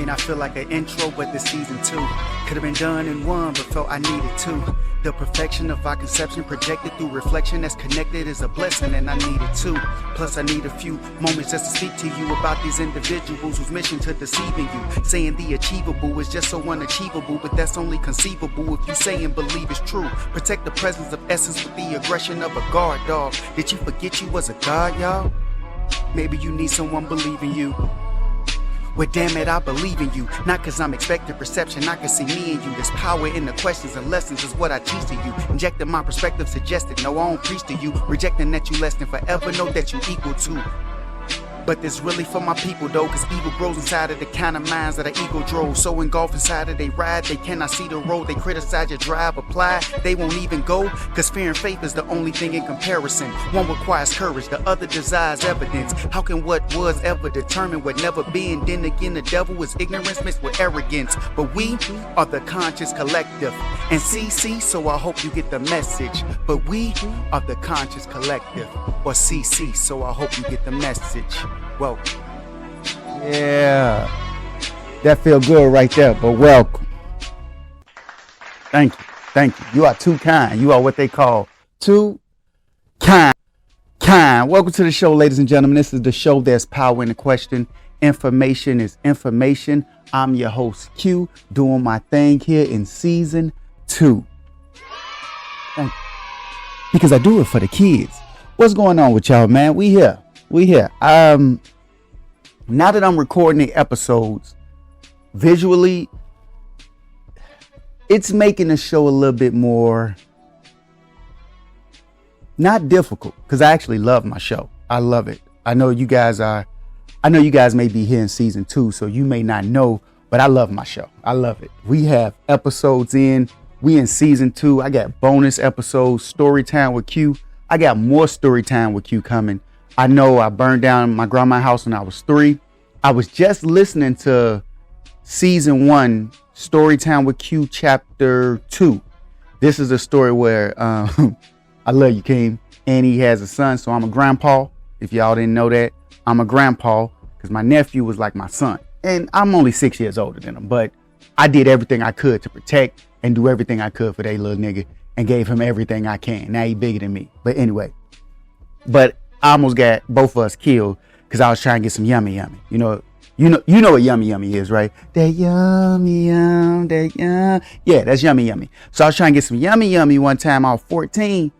not feel like an intro, but this season 2 could have been done in one, but felt I needed to. The perfection of our conception projected through reflection that's connected is a blessing, and I needed to. Plus I need a few moments just to speak to you about these individuals whose mission to deceiving you, saying the achievable is just so unachievable, but that's only conceivable if you say and believe it's true. Protect the presence of essence with the aggression of a guard dog. Did you forget you was a god, y'all? Maybe you need someone believing you. Well, damn it, I believe in you. Not cause I'm expecting perception, I can see me in you. There's power in the questions and lessons is what I teach to you. Injecting my perspective suggested, no, I don't preach to you. Rejecting that you less than forever, know that you equal to. But this really for my people though, cause evil grows inside of the kind of minds that our ego drove. So engulfed inside of they ride, they cannot see the road. They criticize your drive, apply, they won't even go. Cause fear and faith is the only thing in comparison. One requires courage, the other desires evidence. How can what was ever determine what never been? Then again, the devil is ignorance mixed with arrogance. But we are the conscious collective. And CC, so I hope you get the message. But we are the conscious collective. Or CC, so I hope you get the message. Whoa. Yeah, that feel good right there, but welcome. Thank you. Thank you. You are too kind. You are what they call too kind. Welcome to the show, ladies and gentlemen. This is the show There's Power in the Question. Information is information. I'm your host, Q, doing my thing here in season 2. Thank you. Because I do it for the kids. What's going on with y'all, man? We here. Now that I'm recording the episodes visually, it's making the show a little bit more not difficult, because I actually love my show. I love it. I know you guys may be here in season 2, so you may not know, but I love my show. I love it. We have episodes in. We in season 2. I got bonus episodes, story time with Q. I got more story time with Q coming. I know I burned down my grandma's house when I was 3. I was just listening to season 1, Story Time with Q, chapter 2. This is a story where I love you, King. And he has a son, so I'm a grandpa. If y'all didn't know that, I'm a grandpa because my nephew was like my son. And I'm only 6 years older than him, but I did everything I could to protect and do everything I could for that little nigga and gave him everything I can. Now he bigger than me. But anyway, I almost got both of us killed because I was trying to get some yummy. You know what yummy is, right? That yummy, that yum. Yeah, that's yummy. So I was trying to get some yummy one time. I was 14,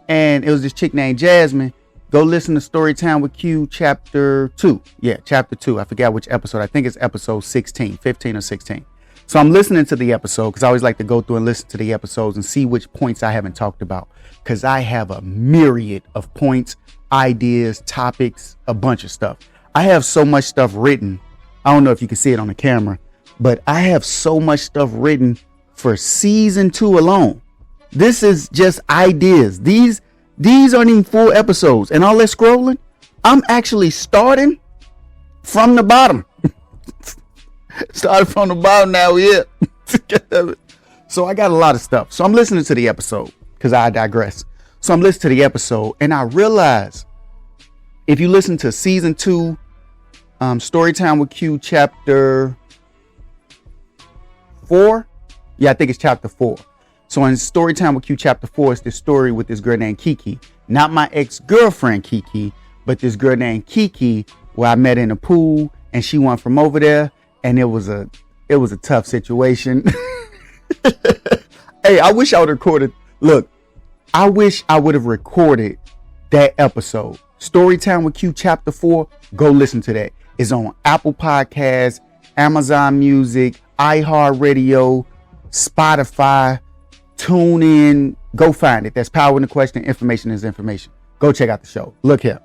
and it was this chick named Jasmine. Go listen to Story Time with Q, chapter 2. Yeah, chapter 2. I forgot which episode. I think it's episode 16, 15 or 16. So I'm listening to the episode because I always like to go through and listen to the episodes and see which points I haven't talked about, because I have a myriad of points, ideas, topics, a bunch of stuff. I have so much stuff written. I don't know if you can see it on the camera, but I have so much stuff written for season 2 alone. This is just ideas. These aren't even full episodes, and all that scrolling, I'm actually starting from the bottom. Started from the bottom, now we're here. So I got a lot of stuff. So I'm listening to the episode because I digress. So I'm listening to the episode and I realize if you listen to season 2, Story Time with Q, chapter 4. Yeah, I think it's chapter 4. So in Story Time with Q, chapter 4, it's this story with this girl named Kiki. Not my ex-girlfriend Kiki, but this girl named Kiki where I met in a pool and she went from over there. And it was a tough situation. Hey, I wish I would have recorded. Look, I wish I would have recorded that episode. Storytime with Q, chapter 4. Go listen to that. It's on Apple Podcasts, Amazon Music, iHeartRadio, Spotify, TuneIn. Go find it. That's Power in the Question. Information is information. Go check out the show. Look here.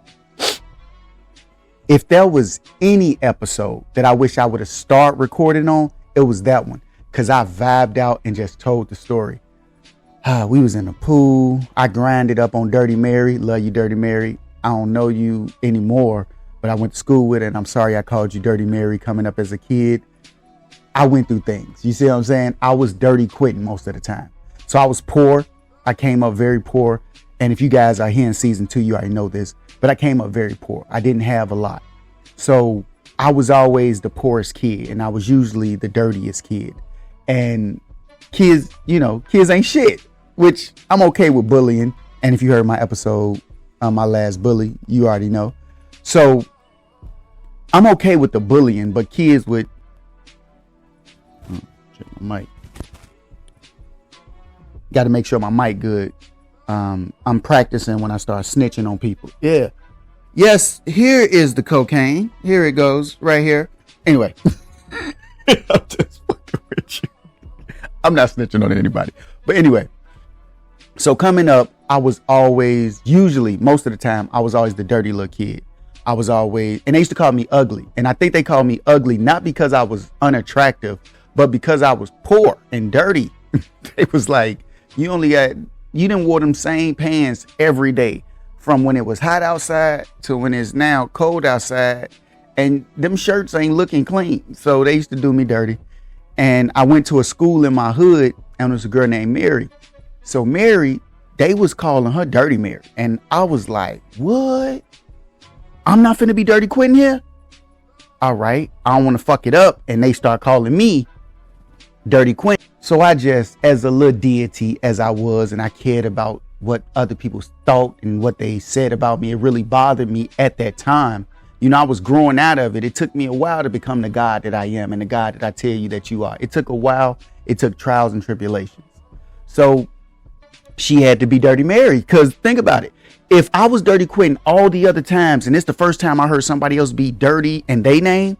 If there was any episode that I wish I would have started recording on, it was that one. Because I vibed out and just told the story. We was in the pool. I grinded up on Dirty Mary. Love you, Dirty Mary. I don't know you anymore, but I went to school with it. And I'm sorry I called you Dirty Mary coming up as a kid. I went through things. You see what I'm saying? I was dirty quitting most of the time. So I was poor. I came up very poor. And if you guys are here in season 2, you already know this. But I came up very poor. I didn't have a lot. So I was always the poorest kid, and I was usually the dirtiest kid. And kids, kids ain't shit, which I'm okay with bullying. And if you heard my episode, my last bully, you already know. So I'm okay with the bullying, but kids would, check my mic. Got to make sure my mic good. I'm practicing when I start snitching on people. Yeah. Yes, here is the cocaine. Here it goes, right here. Anyway, I'm just fucking with you. I'm not snitching on anybody. But anyway, so coming up, I was always, usually, most of the time, I was always the dirty little kid. I was always, and they used to call me ugly. And I think they called me ugly, not because I was unattractive, but because I was poor and dirty. It was like, you didn't wear them same pants every day. From when it was hot outside to when it's now cold outside, and them shirts ain't looking clean. So they used to do me dirty. And I went to a school in my hood, and there was a girl named Mary. So Mary, they was calling her Dirty Mary. And I was like, what? I'm not finna be Dirty Quentin here? All right, I don't want to fuck it up. And they start calling me Dirty Quentin. So I just, as a little deity as I was, and I cared about what other people thought and what they said about me. It really bothered me at that time. I was growing out of it. It took me a while to become the God that I am and the God that I tell you that you are. It took a while. It took trials and tribulations. So she had to be Dirty Mary, because think about it. If I was Dirty Quentin all the other times, and it's the first time I heard somebody else be dirty and they name,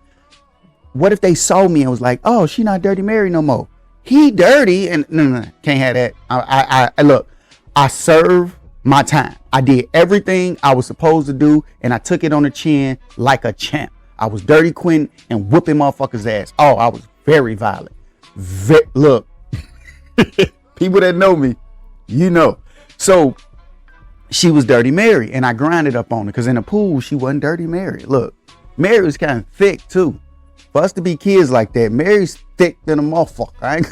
what if they saw me and was like, oh, she not Dirty Mary no more. He dirty, and no, can't have that. I look, I served my time. I did everything I was supposed to do, and I took it on the chin like a champ. I was Dirty Quentin and whooping motherfuckers' ass. Oh, I was very violent. Look, people that know me, So she was Dirty Mary, and I grinded up on her, because in the pool, she wasn't Dirty Mary. Look, Mary was kind of thick, too. For us to be kids like that, Mary's thick than a motherfucker.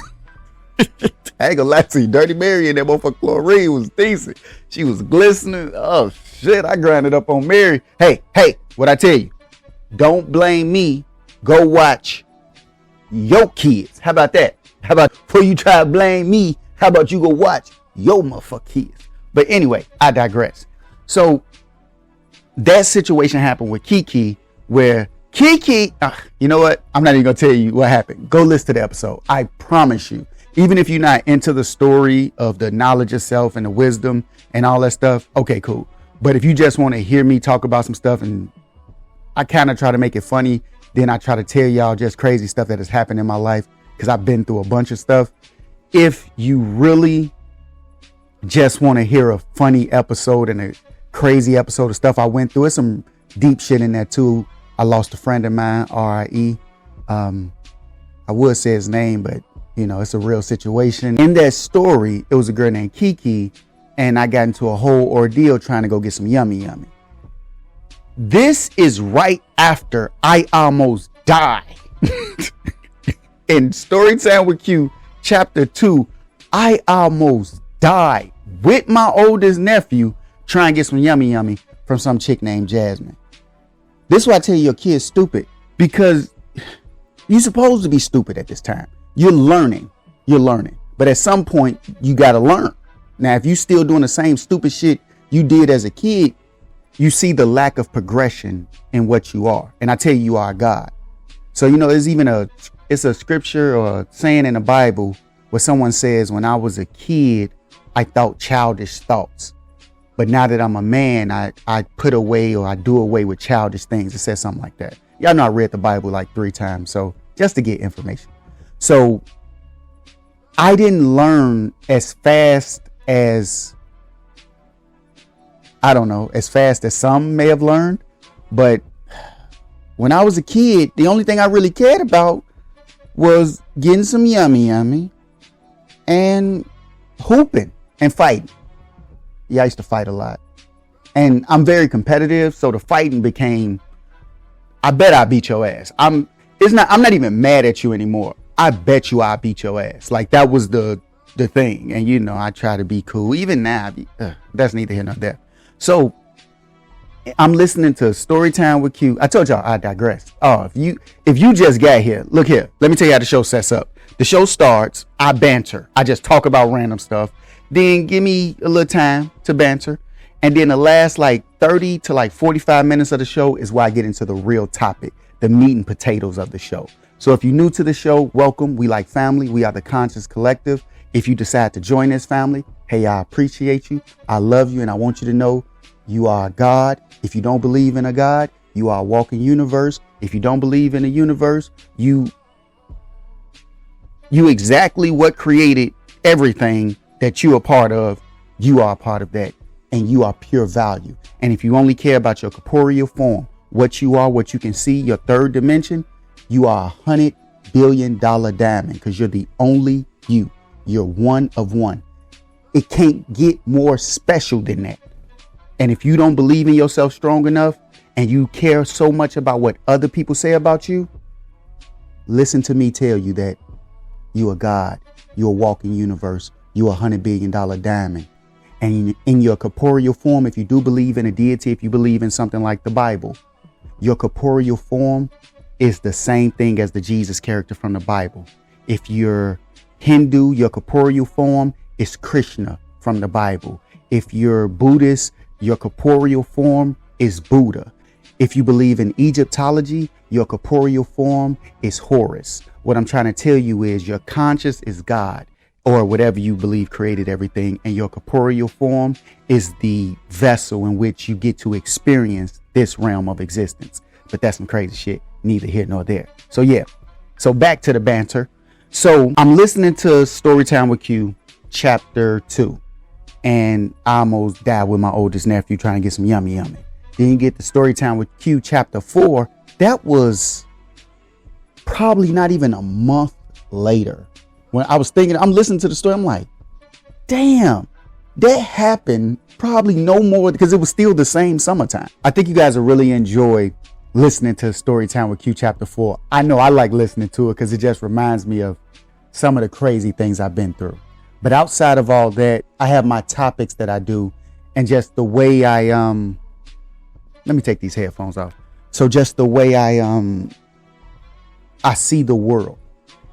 I ain't gonna lie to you. Dirty Mary and that motherfucker chlorine was decent. She was glistening. Oh shit, I grinded up on Mary. Hey, what I tell you? Don't blame me. Go watch your kids. How about that? How about before you try to blame me, how about you go watch your motherfucking kids? But anyway, I digress. So that situation happened with Kiki, where Kiki, you know what? I'm not even gonna tell you what happened. Go listen to the episode. I promise you. Even if you're not into the story of the knowledge of self and the wisdom and all that stuff, okay, cool. But if you just want to hear me talk about some stuff, and I kind of try to make it funny, then I try to tell y'all just crazy stuff that has happened in my life, because I've been through a bunch of stuff. If you really just want to hear a funny episode and a crazy episode of stuff I went through, it's some deep shit in there too. I lost a friend of mine, RIE. I would say his name, but it's a real situation. In that story, it was a girl named Kiki, and I got into a whole ordeal trying to go get some yummy. This is right after I almost died. In Storytime with Q, chapter 2, I almost died with my oldest nephew trying to get some yummy from some chick named Jasmine. This is why I tell you your kid's stupid, because you're supposed to be stupid at this time. You're learning. But at some point, you got to learn. Now, if you're still doing the same stupid shit you did as a kid, you see the lack of progression in what you are. And I tell you, you are God. So, there's even it's a scripture or a saying in the Bible where someone says, when I was a kid, I thought childish thoughts. But now that I'm a man, I put away, or I do away with childish things. It says something like that. Y'all know I read the Bible like 3 times. So just to get information. So I didn't learn as fast as, as fast as some may have learned. But when I was a kid, the only thing I really cared about was getting some yummy and hooping and fighting. Yeah, I used to fight a lot. And I'm very competitive, so the fighting became, I bet I beat your ass. I'm not even mad at you anymore. I bet you I beat your ass. Like, that was the thing. And I try to be cool. Even now, that's neither here nor there. So I'm listening to Storytime with Q. I told y'all I digress. Oh, if you just got here, look here. Let me tell you how the show sets up. The show starts, I banter. I just talk about random stuff. Then give me a little time to banter. And then the last like 30 to like 45 minutes of the show is where I get into the real topic, the meat and potatoes of the show. So if you're new to the show, welcome. We like family. We are the Conscious Collective. If you decide to join this family, hey, I appreciate you. I love you. And I want you to know you are God. If you don't believe in a God, you are a walking universe. If you don't believe in a universe, you exactly what created everything that you are part of. You are a part of that. And you are pure value. And if you only care about your corporeal form, what you are, what you can see, your third dimension, you are $100 billion diamond because you're the only you. You're one of one. It can't get more special than that. And if you don't believe in yourself strong enough and you care so much about what other people say about you, listen to me tell you that you are God. You're a walking universe. You're $100 billion diamond. And in your corporeal form, if you do believe in a deity, if you believe in something like the Bible, your corporeal form is the same thing as the Jesus character from the Bible. If you're Hindu, your corporeal form is Krishna from the Bible. If you're Buddhist, your corporeal form is Buddha. If you believe in Egyptology, your corporeal form is Horus. What I'm trying to tell you is your conscious is God, or whatever you believe created everything, and your corporeal form is the vessel in which you get to experience this realm of existence. But that's some crazy shit, neither here nor there. So yeah, so back to the banter. So I'm listening to Storytime with Q, chapter 2, and I almost died with my oldest nephew trying to get some yummy. Then you get the Storytime with Q, chapter 4. That was probably not even a month later. When I was thinking, I'm listening to the story, I'm like, damn, that happened probably no more because it was still the same summertime. I think you guys will really enjoy listening to Storytime with Q chapter 4. I know I like listening to it because it just reminds me of some of the crazy things I've been through. But outside of all that, I have my topics that I do and just the way I, let me take these headphones off. So just the way I see the world.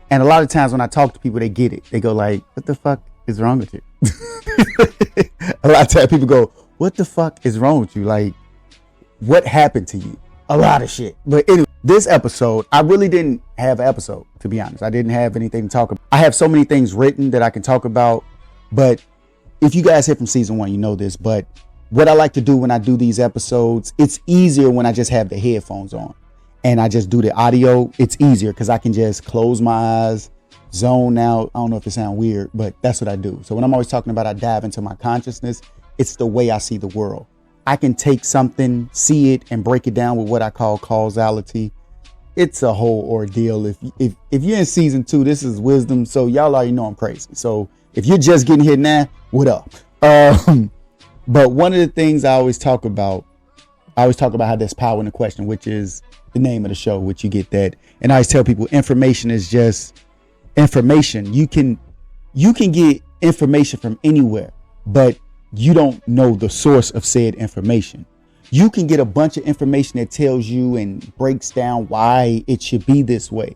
And a lot of times when I talk to people, they get it. They go like, what the fuck is wrong with you? A lot of times people go, what the fuck is wrong with you? Like, what happened to you? A lot of shit. But anyway, this episode, I really didn't have an episode, to be honest. I didn't have anything to talk about. I have so many things written that I can talk about. But if you guys hit from season 1, you know this. But what I like to do when I do these episodes, it's easier when I just have the headphones on. And I just do the audio. It's easier because I can just close my eyes, zone out. I don't know if it sounds weird, but that's what I do. So when I'm always talking about I dive into my consciousness, it's the way I see the world. I can take something, see it, and break it down with what I call causality. It's a whole ordeal. If you're in season 2, this is wisdom. So y'all already know I'm crazy. So if you're just getting here now, what up? But one of the things I always talk about how there's power in the question, which is the name of the show, which you get that. And I always tell people information is just information. You can get information from anywhere, but you don't know the source of said information. You can get a bunch of information that tells you and breaks down why it should be this way,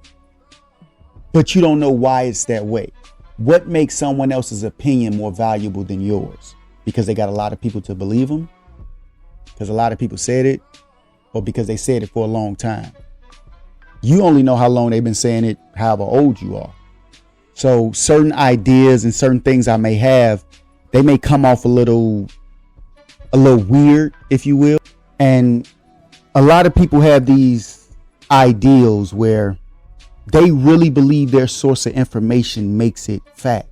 but you don't know why it's that way. What makes someone else's opinion more valuable than yours? Because they got a lot of people to believe them? Because a lot of people said it? Or because they said it for a long time? You only know how long they've been saying it, however old you are. So certain ideas and certain things I may have, they may come off a little weird, if you will. And a lot of people have these ideals where they really believe their source of information makes it fact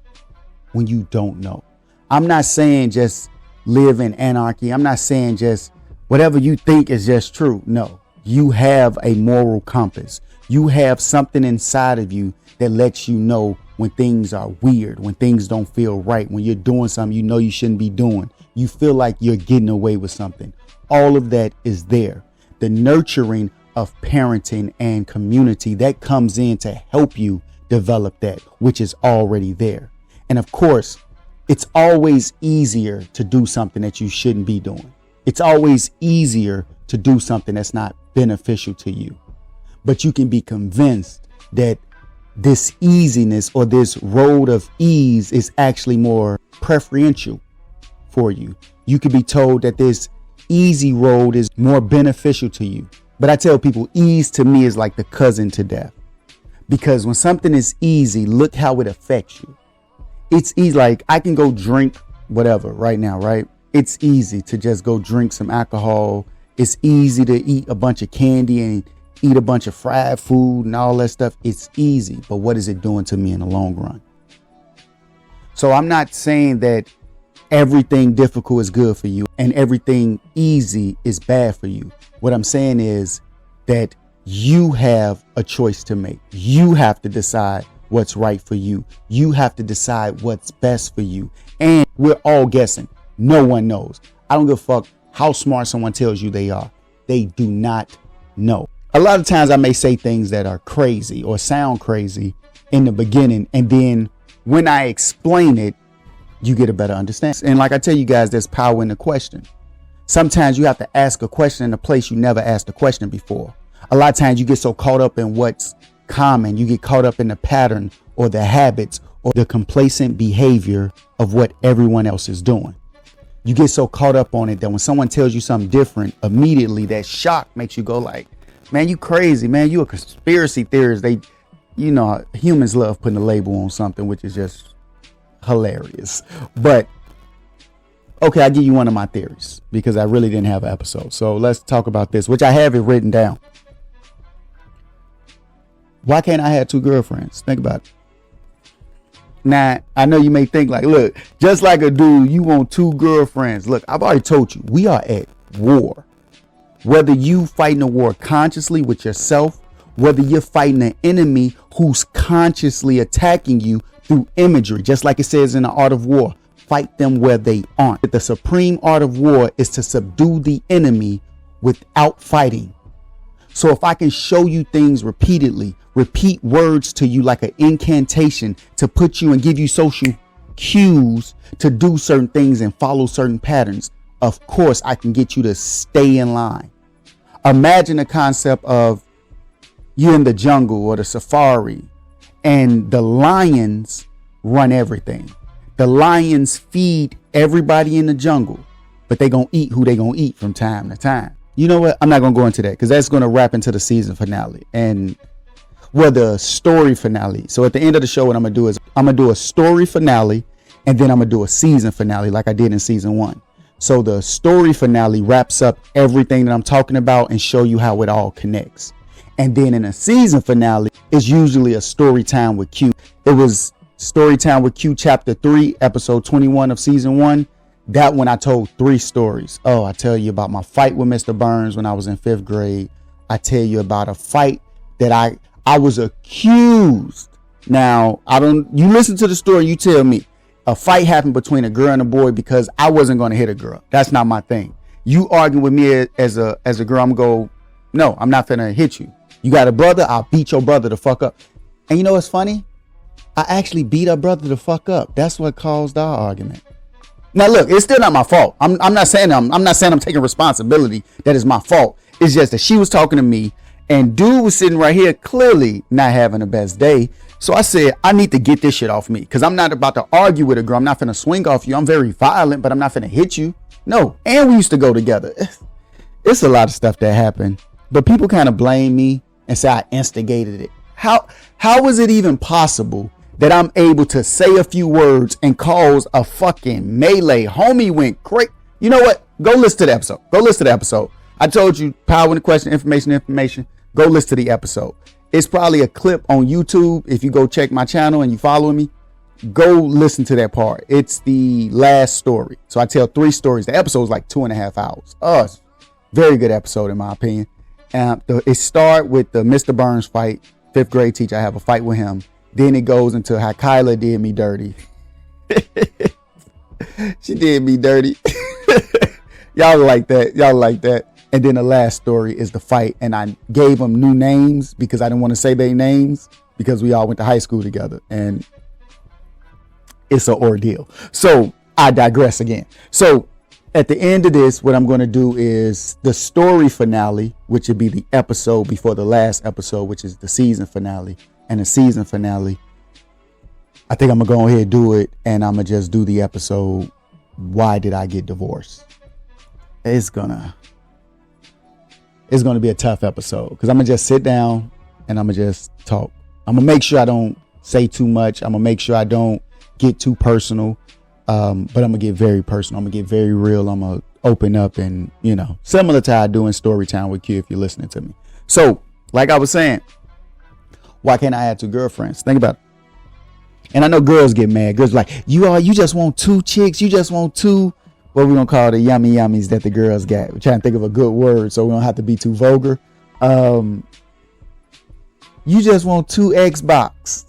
when you don't know. I'm not saying just live in anarchy. I'm not saying just whatever you think is just true. No, you have a moral compass. You have something inside of you that lets you know when things are weird, when things don't feel right, when you're doing something you know you shouldn't be doing. You feel like you're getting away with something. All of that is there. The nurturing of parenting and community that comes in to help you develop that, which is already there. And of course, it's always easier to do something that you shouldn't be doing. It's always easier to do something that's not beneficial to you. But you can be convinced that this easiness or this road of ease is actually more preferential for you. You could be told that this easy road is more beneficial to you. But I tell people, ease to me is like the cousin to death. Because when something is easy, look how it affects you. It's easy. Like I can go drink whatever right now, right? It's easy to just go drink some alcohol. It's easy to eat a bunch of candy and eat a bunch of fried food and all that stuff. It's easy. But what is it doing to me in the long run? So I'm not saying that everything difficult is good for you and everything easy is bad for you. What I'm saying is that you have a choice to make. You have to decide what's right for you. You have to decide what's best for you. And we're all guessing. No one knows. I don't give a fuck how smart someone tells you they are. They do not know. A lot of times I may say things that are crazy or sound crazy in the beginning. And then when I explain it, you get a better understanding. And like I tell you guys, there's power in the question. Sometimes you have to ask a question in a place you never asked a question before. A lot of times you get so caught up in what's common. You get caught up in the pattern or the habits or the complacent behavior of what everyone else is doing. You get so caught up on it that when someone tells you something different, immediately that shock makes you go like, man, you crazy, man. You a conspiracy theorist. Humans love putting a label on something, which is just hilarious. But okay, I'll give you one of my theories because I really didn't have an episode. So let's talk about this, which I have it written down. Why can't I have two girlfriends? Think about it. Now, I know you may think like, look, just like a dude, you want two girlfriends. Look, I've already told you, we are at war. Whether you fighting a war consciously with yourself, whether you're fighting an enemy who's consciously attacking you through imagery, just like it says in the art of war, fight them where they aren't. The supreme art of war is to subdue the enemy without fighting. So if I can show you things repeatedly, repeat words to you like an incantation to put you and give you social cues to do certain things and follow certain patterns, of course I can get you to stay in line. Imagine the concept of you in the jungle or the safari and the lions run everything. The lions feed everybody in the jungle, but they gonna eat who they gonna eat from time to time. You know what? I'm not going to go into that because that's going to wrap into the season finale and the story finale. So at the end of the show, what I'm going to do is I'm going to do a story finale and then I'm going to do a season finale like I did in season 1. So the story finale wraps up everything that I'm talking about and show you how it all connects. And then in a season finale, it's usually a story time with Q. It was story time with Q chapter 3, episode 21 of season 1. That one I told 3 stories. Oh, I tell you about my fight with Mr. Burns when I was in 5th grade. I tell you about a fight that I was accused. Now, you listen to the story, you tell me. A fight happened between a girl and a boy because I wasn't going to hit a girl. That's not my thing. You arguing with me as a girl, I'm going to go, no, I'm not finna hit you. You got a brother, I'll beat your brother the fuck up. And you know what's funny? I actually beat her brother the fuck up. That's what caused our argument. Now look, it's still not my fault. I'm not saying I'm taking responsibility that is my fault. It's just that she was talking to me and dude was sitting right here clearly not having the best day. So I said, I need to get this shit off me because I'm not about to argue with a girl. I'm not finna swing off you. I'm very violent, but I'm not finna hit you. No. And we used to go together. It's a lot of stuff that happened, but people kind of blame me and say I instigated it. How is it even possible that I'm able to say a few words and cause a fucking melee? Homie went crazy. You know what? Go listen to the episode. Go listen to the episode. I told you, power in the question, information. Go listen to the episode. It's probably a clip on YouTube. If you go check my channel and you follow me, go listen to that part. It's the last story. So I tell 3 stories. The episode is like 2.5 hours. It's very good episode in my opinion. It started with the Mr. Burns fight. 5th grade teacher. I have a fight with him. Then it goes into how Kyla did me dirty. She did me dirty. Y'all like that. And then the last story is the fight. And I gave them new names because I didn't want to say their names because we all went to high school together. And it's an ordeal. So I digress again. So at the end of this, what I'm going to do is the story finale, which would be the episode before the last episode, which is the season finale. And the season finale, I think I'm going to go ahead and do it. And I'm going to just do the episode, Why Did I Get Divorced? It's going to be a tough episode because I'm going to just sit down and I'm going to just talk. I'm going to make sure I don't say too much. I'm going to make sure I don't get too personal. But I'm going to get very personal. I'm going to get very real. I'm going to open up and, similar to how I do in Storytime with Q if you're listening to me. So, like I was saying, why can't I have 2 girlfriends? Think about it. And I know girls get mad. Girls like, you just want 2 chicks. You just want 2. What we going to call the yummy yummies that the girls got. We're trying to think of a good word so we don't have to be too vulgar. You just want 2 Xbox.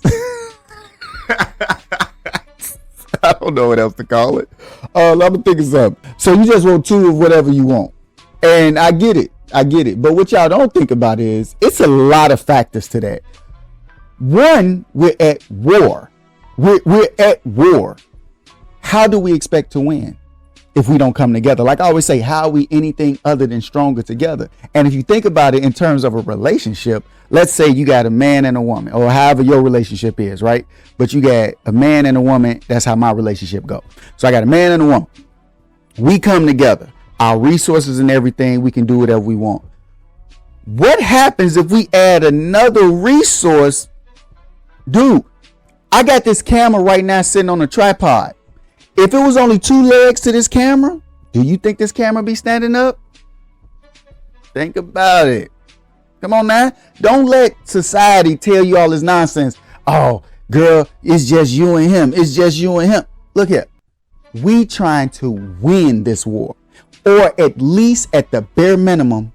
I don't know what else to call it. Let me think of something. So you just want 2 of whatever you want. And I get it. But what y'all don't think about is it's a lot of factors to that. One, we're at war. We're at war. How do we expect to win if we don't come together? Like I always say, how are we anything other than stronger together? And if you think about it in terms of a relationship, let's say you got a man and a woman, or however your relationship is, right? But you got a man and a woman. That's how my relationship goes. So I got a man and a woman. We come together. Our resources and everything, we can do whatever we want. What happens if we add another resource? Dude, I got this camera right now sitting on a tripod. If it was only 2 legs to this camera, do you think this camera be standing up? Think about it. Come on now. Don't let society tell you all this nonsense. Oh, girl, it's just you and him. It's just you and him. Look here. We trying to win this war, or at least at the bare minimum,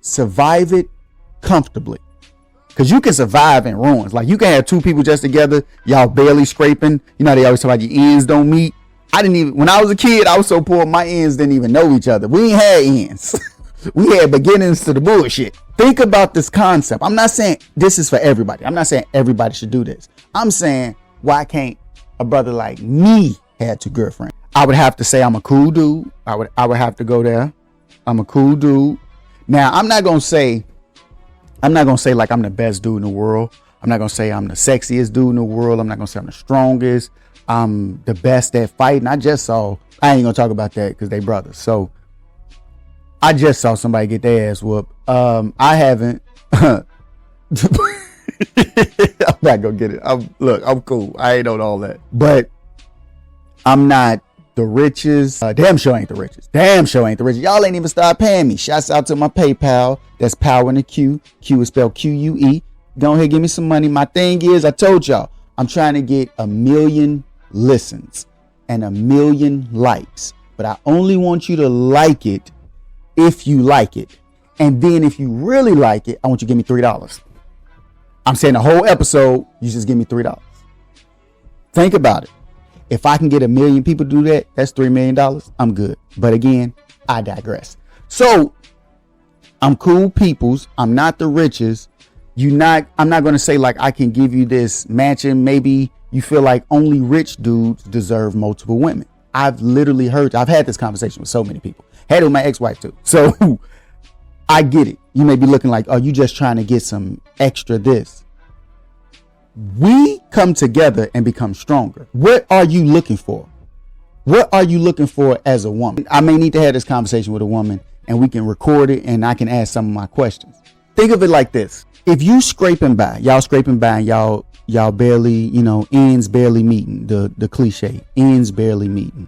survive it comfortably. Because you can survive in ruins. Like you can have 2 people just together, y'all barely scraping. They always talk about your ends don't meet. When I was a kid, I was so poor, my ends didn't even know each other. We ain't had ends. We had beginnings to the bullshit. Think about this concept. I'm not saying this is for everybody. I'm not saying everybody should do this. I'm saying, why can't a brother like me have 2 girlfriends? I would have to say I'm a cool dude. I would have to go there. I'm a cool dude. Now, I'm not going to say like I'm the best dude in the world. I'm not going to say I'm the sexiest dude in the world. I'm not going to say I'm the strongest. I'm the best at fighting. I ain't going to talk about that because they brothers. So I just saw somebody get their ass whooped. I haven't. I'm not going to get it. I'm cool. I ain't on all that. But I'm not the richest. Damn sure ain't the richest. Y'all ain't even start paying me. Shouts out to my PayPal. That's power in the Q. Q is spelled Q-U-E. Go ahead, give me some money. My thing is, I told y'all, I'm trying to get 1 million listens and 1 million likes. But I only want you to like it if you like it. And then if you really like it, I want you to give me $3. I'm saying the whole episode, you just give me $3. Think about it. If I can get 1 million people to do that, that's $3 million. I'm good. But again, I digress. So I'm cool peoples. I'm not the richest. I'm not going to say like I can give you this mansion. Maybe you feel like only rich dudes deserve multiple women. I've had this conversation with so many people. Had it with my ex-wife too. So I get it. You may be looking like, oh, you just trying to get some extra this. We come together and become stronger. What are you looking for? What are you looking for as a woman? I may need to have this conversation with a woman and we can record it and I can ask some of my questions. Think of it like this. If you scraping by, and y'all barely, ends barely meeting, the cliche, ends barely meeting.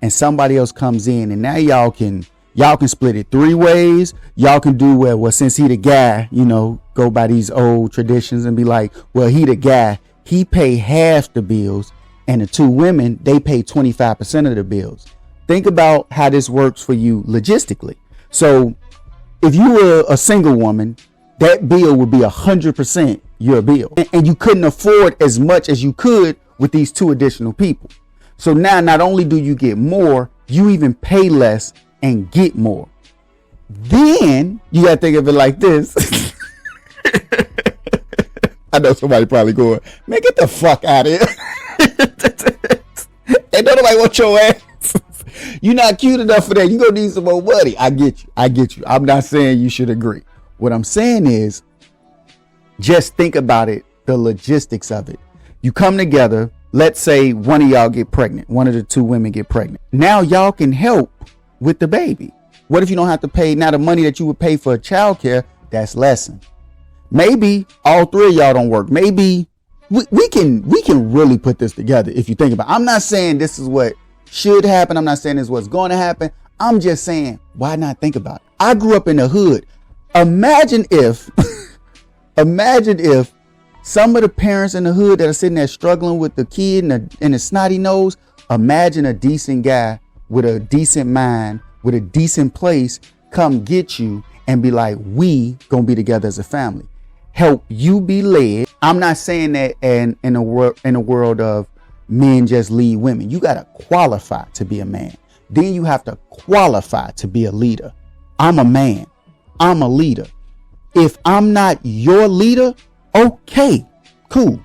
And somebody else comes in and now y'all can split it 3 ways. Y'all can do well, since he the guy, go by these old traditions and be like, well, he the guy, he pay half the bills and the 2 women, they pay 25% of the bills. Think about how this works for you logistically. So if you were a single woman, that bill would be 100% your bill. And you couldn't afford as much as you could with these 2 additional people. So now not only do you get more, you even pay less and get more. Then you got to think of it like this. I know somebody probably going, man, get the fuck out of here. Ain't nobody want your ass. You're not cute enough for that. You're going to need some more money. I get you. I'm not saying you should agree. What I'm saying is just think about it, the logistics of it. You come together. Let's say one of y'all get pregnant. One of the two women get pregnant. Now y'all can help with the baby. What if you don't have to pay now the money that you would pay for childcare? That's lessened. Maybe all three of y'all don't work. Maybe we can really put this together if you think about it. I'm not saying this is what should happen. I'm not saying this is what's going to happen. I'm just saying, why not think about it? I grew up in the hood. Imagine if some of the parents in the hood that are sitting there struggling with the kid and the snotty nose, imagine a decent guy with a decent mind, with a decent place, come get you and be like, we gonna be together as a family. Help you be led. I'm not saying that in a world of men just lead women. You gotta qualify to be a man. Then you have to qualify to be a leader. I'm a man. I'm a leader. If I'm not your leader, okay, cool.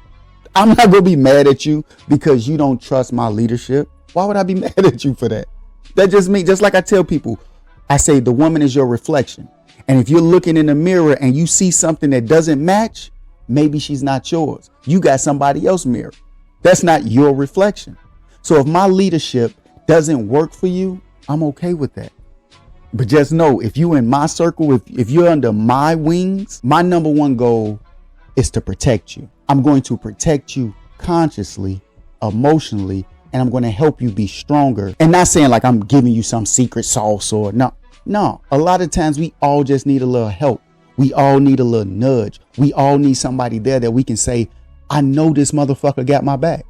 I'm not gonna be mad at you because you don't trust my leadership. Why would I be mad at you for that? That just means, just like I tell people, I say the woman is your reflection. And if you're looking in the mirror and you see something that doesn't match, maybe she's not yours. You got somebody else's mirror. That's not your reflection. So if my leadership doesn't work for you, I'm okay with that. But just know, if you're in my circle, if you're under my wings, my number one goal is to protect you. I'm going to protect you consciously, emotionally, and I'm going to help you be stronger. And not saying like I'm giving you some secret sauce or no. A lot of times we all just need a little help. We all need a little nudge. We all need somebody there that we can say, I know this motherfucker got my back.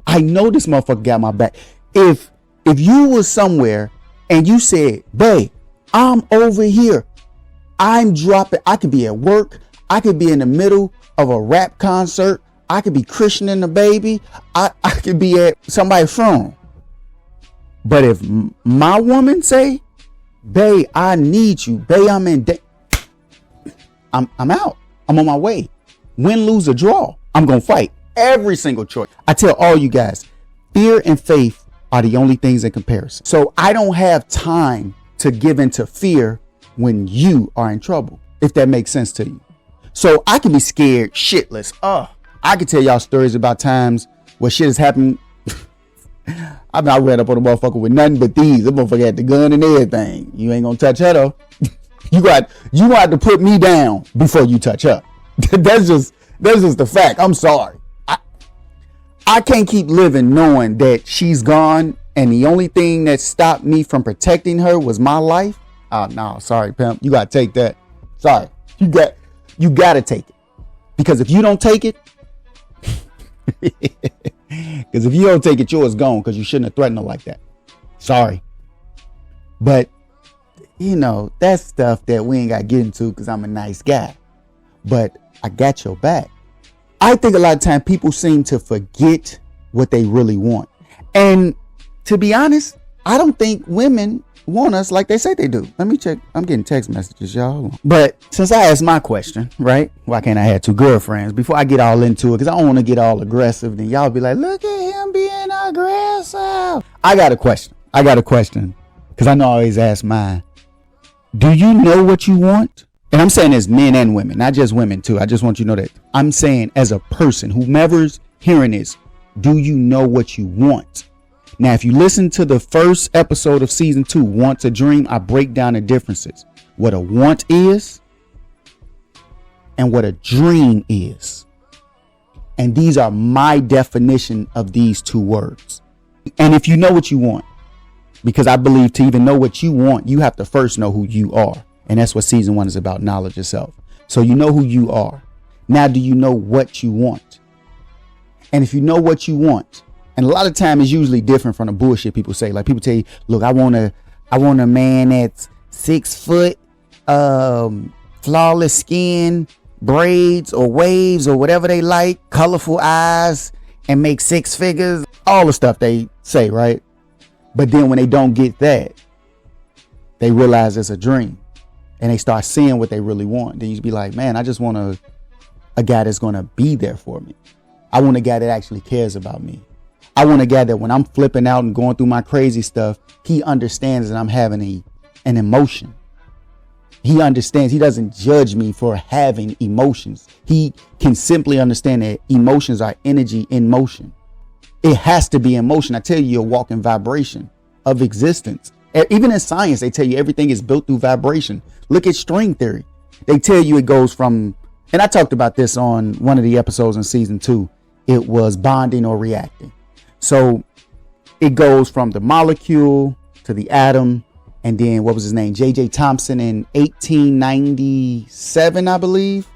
I know this motherfucker got my back. If you was somewhere and you said, babe, I'm over here. I'm dropping. I could be at work. I could be in the middle of a rap concert. I could be christening the baby. I could be at somebody's funeral. But if my woman say, babe, I need you. Babe, I'm out. I'm on my way. Win, lose, or draw. I'm going to fight every single choice. I tell all you guys, fear and faith are the only things in comparison. So I don't have time to give into fear when you are in trouble, if that makes sense to you. So I can be scared shitless. I can tell y'all stories about times where shit has happened. I read up on a motherfucker with nothing but these. The motherfucker had the gun and everything. You ain't gonna touch her though. You got to put me down before you touch her. That's just the fact. I'm sorry. I can't keep living knowing that she's gone and the only thing that stopped me from protecting her was my life. Oh no, sorry, pimp. You gotta take that. Sorry. You gotta take it. Because if you don't take it, because if you don't take it, yours gone, because you shouldn't have threatened her like that. Sorry. But you know, that's stuff that we ain't got to get into because I'm a nice guy. But I got your back. I think a lot of times people seem to forget what they really want. And to be honest, I don't think women want us like they say they do. Let me check. I'm getting text messages, y'all. But since I asked my question, right? Why can't I have two girlfriends? Before I get all into it, because I don't want to get all aggressive. Then y'all be like, look at him being aggressive. I got a question. Because I know I always ask mine. Do you know what you want? And I'm saying as men and women, not just women too. I just want you to know that. I'm saying as a person, whomever's hearing this, do you know what you want? Now, if you listen to the first episode of season 2, Want to Dream, I break down the differences. What a want is and what a dream is. And these are my definition of these two words. And if you know what you want, because I believe to even know what you want, you have to first know who you are. And that's what season 1 is about, knowledge yourself. So you know who you are. Now, do you know what you want? And if you know what you want, and a lot of time it's usually different from the bullshit people say. Like people tell you, look, I want a man that's 6 foot, flawless skin, braids or waves or whatever they like, colorful eyes, and make 6 figures, all the stuff they say, right? But then when they don't get that, they realize it's a dream and they start seeing what they really want. Then you be like, man, I just want a guy that's going to be there for me. I want a guy that actually cares about me. I want a guy that when I'm flipping out and going through my crazy stuff, he understands that I'm having an emotion. He understands. He doesn't judge me for having emotions. He can simply understand that emotions are energy in motion. It has to be in motion. I tell you, you're a walking vibration of existence. Even in science, they tell you everything is built through vibration. Look at string theory. They tell you it goes from, and I talked about this on one of the episodes in season 2. It was bonding or reacting. So it goes from the molecule to the atom. And then what was his name? J.J. Thomson in 1897, I believe.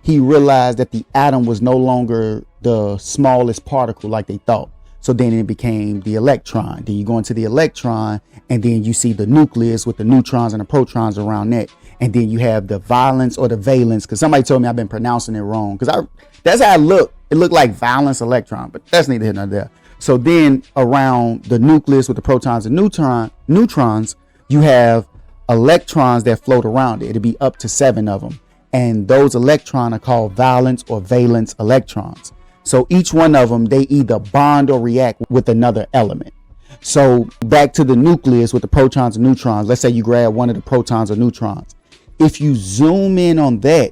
He realized that the atom was no longer the smallest particle like they thought. So then it became the electron. Then you go into the electron and then you see the nucleus with the neutrons and the protons around that. And then you have the valence or the valence, because somebody told me I've been pronouncing it wrong. Because that's how it looked. It looked like valence electron, but that's neither here nor there. So then around the nucleus with the protons and neutrons, you have electrons that float around it. It'll be up to 7 of them. And those electrons are called valence or valence electrons. So each one of them, they either bond or react with another element. So back to the nucleus with the protons and neutrons. Let's say you grab one of the protons or neutrons. If you zoom in on that,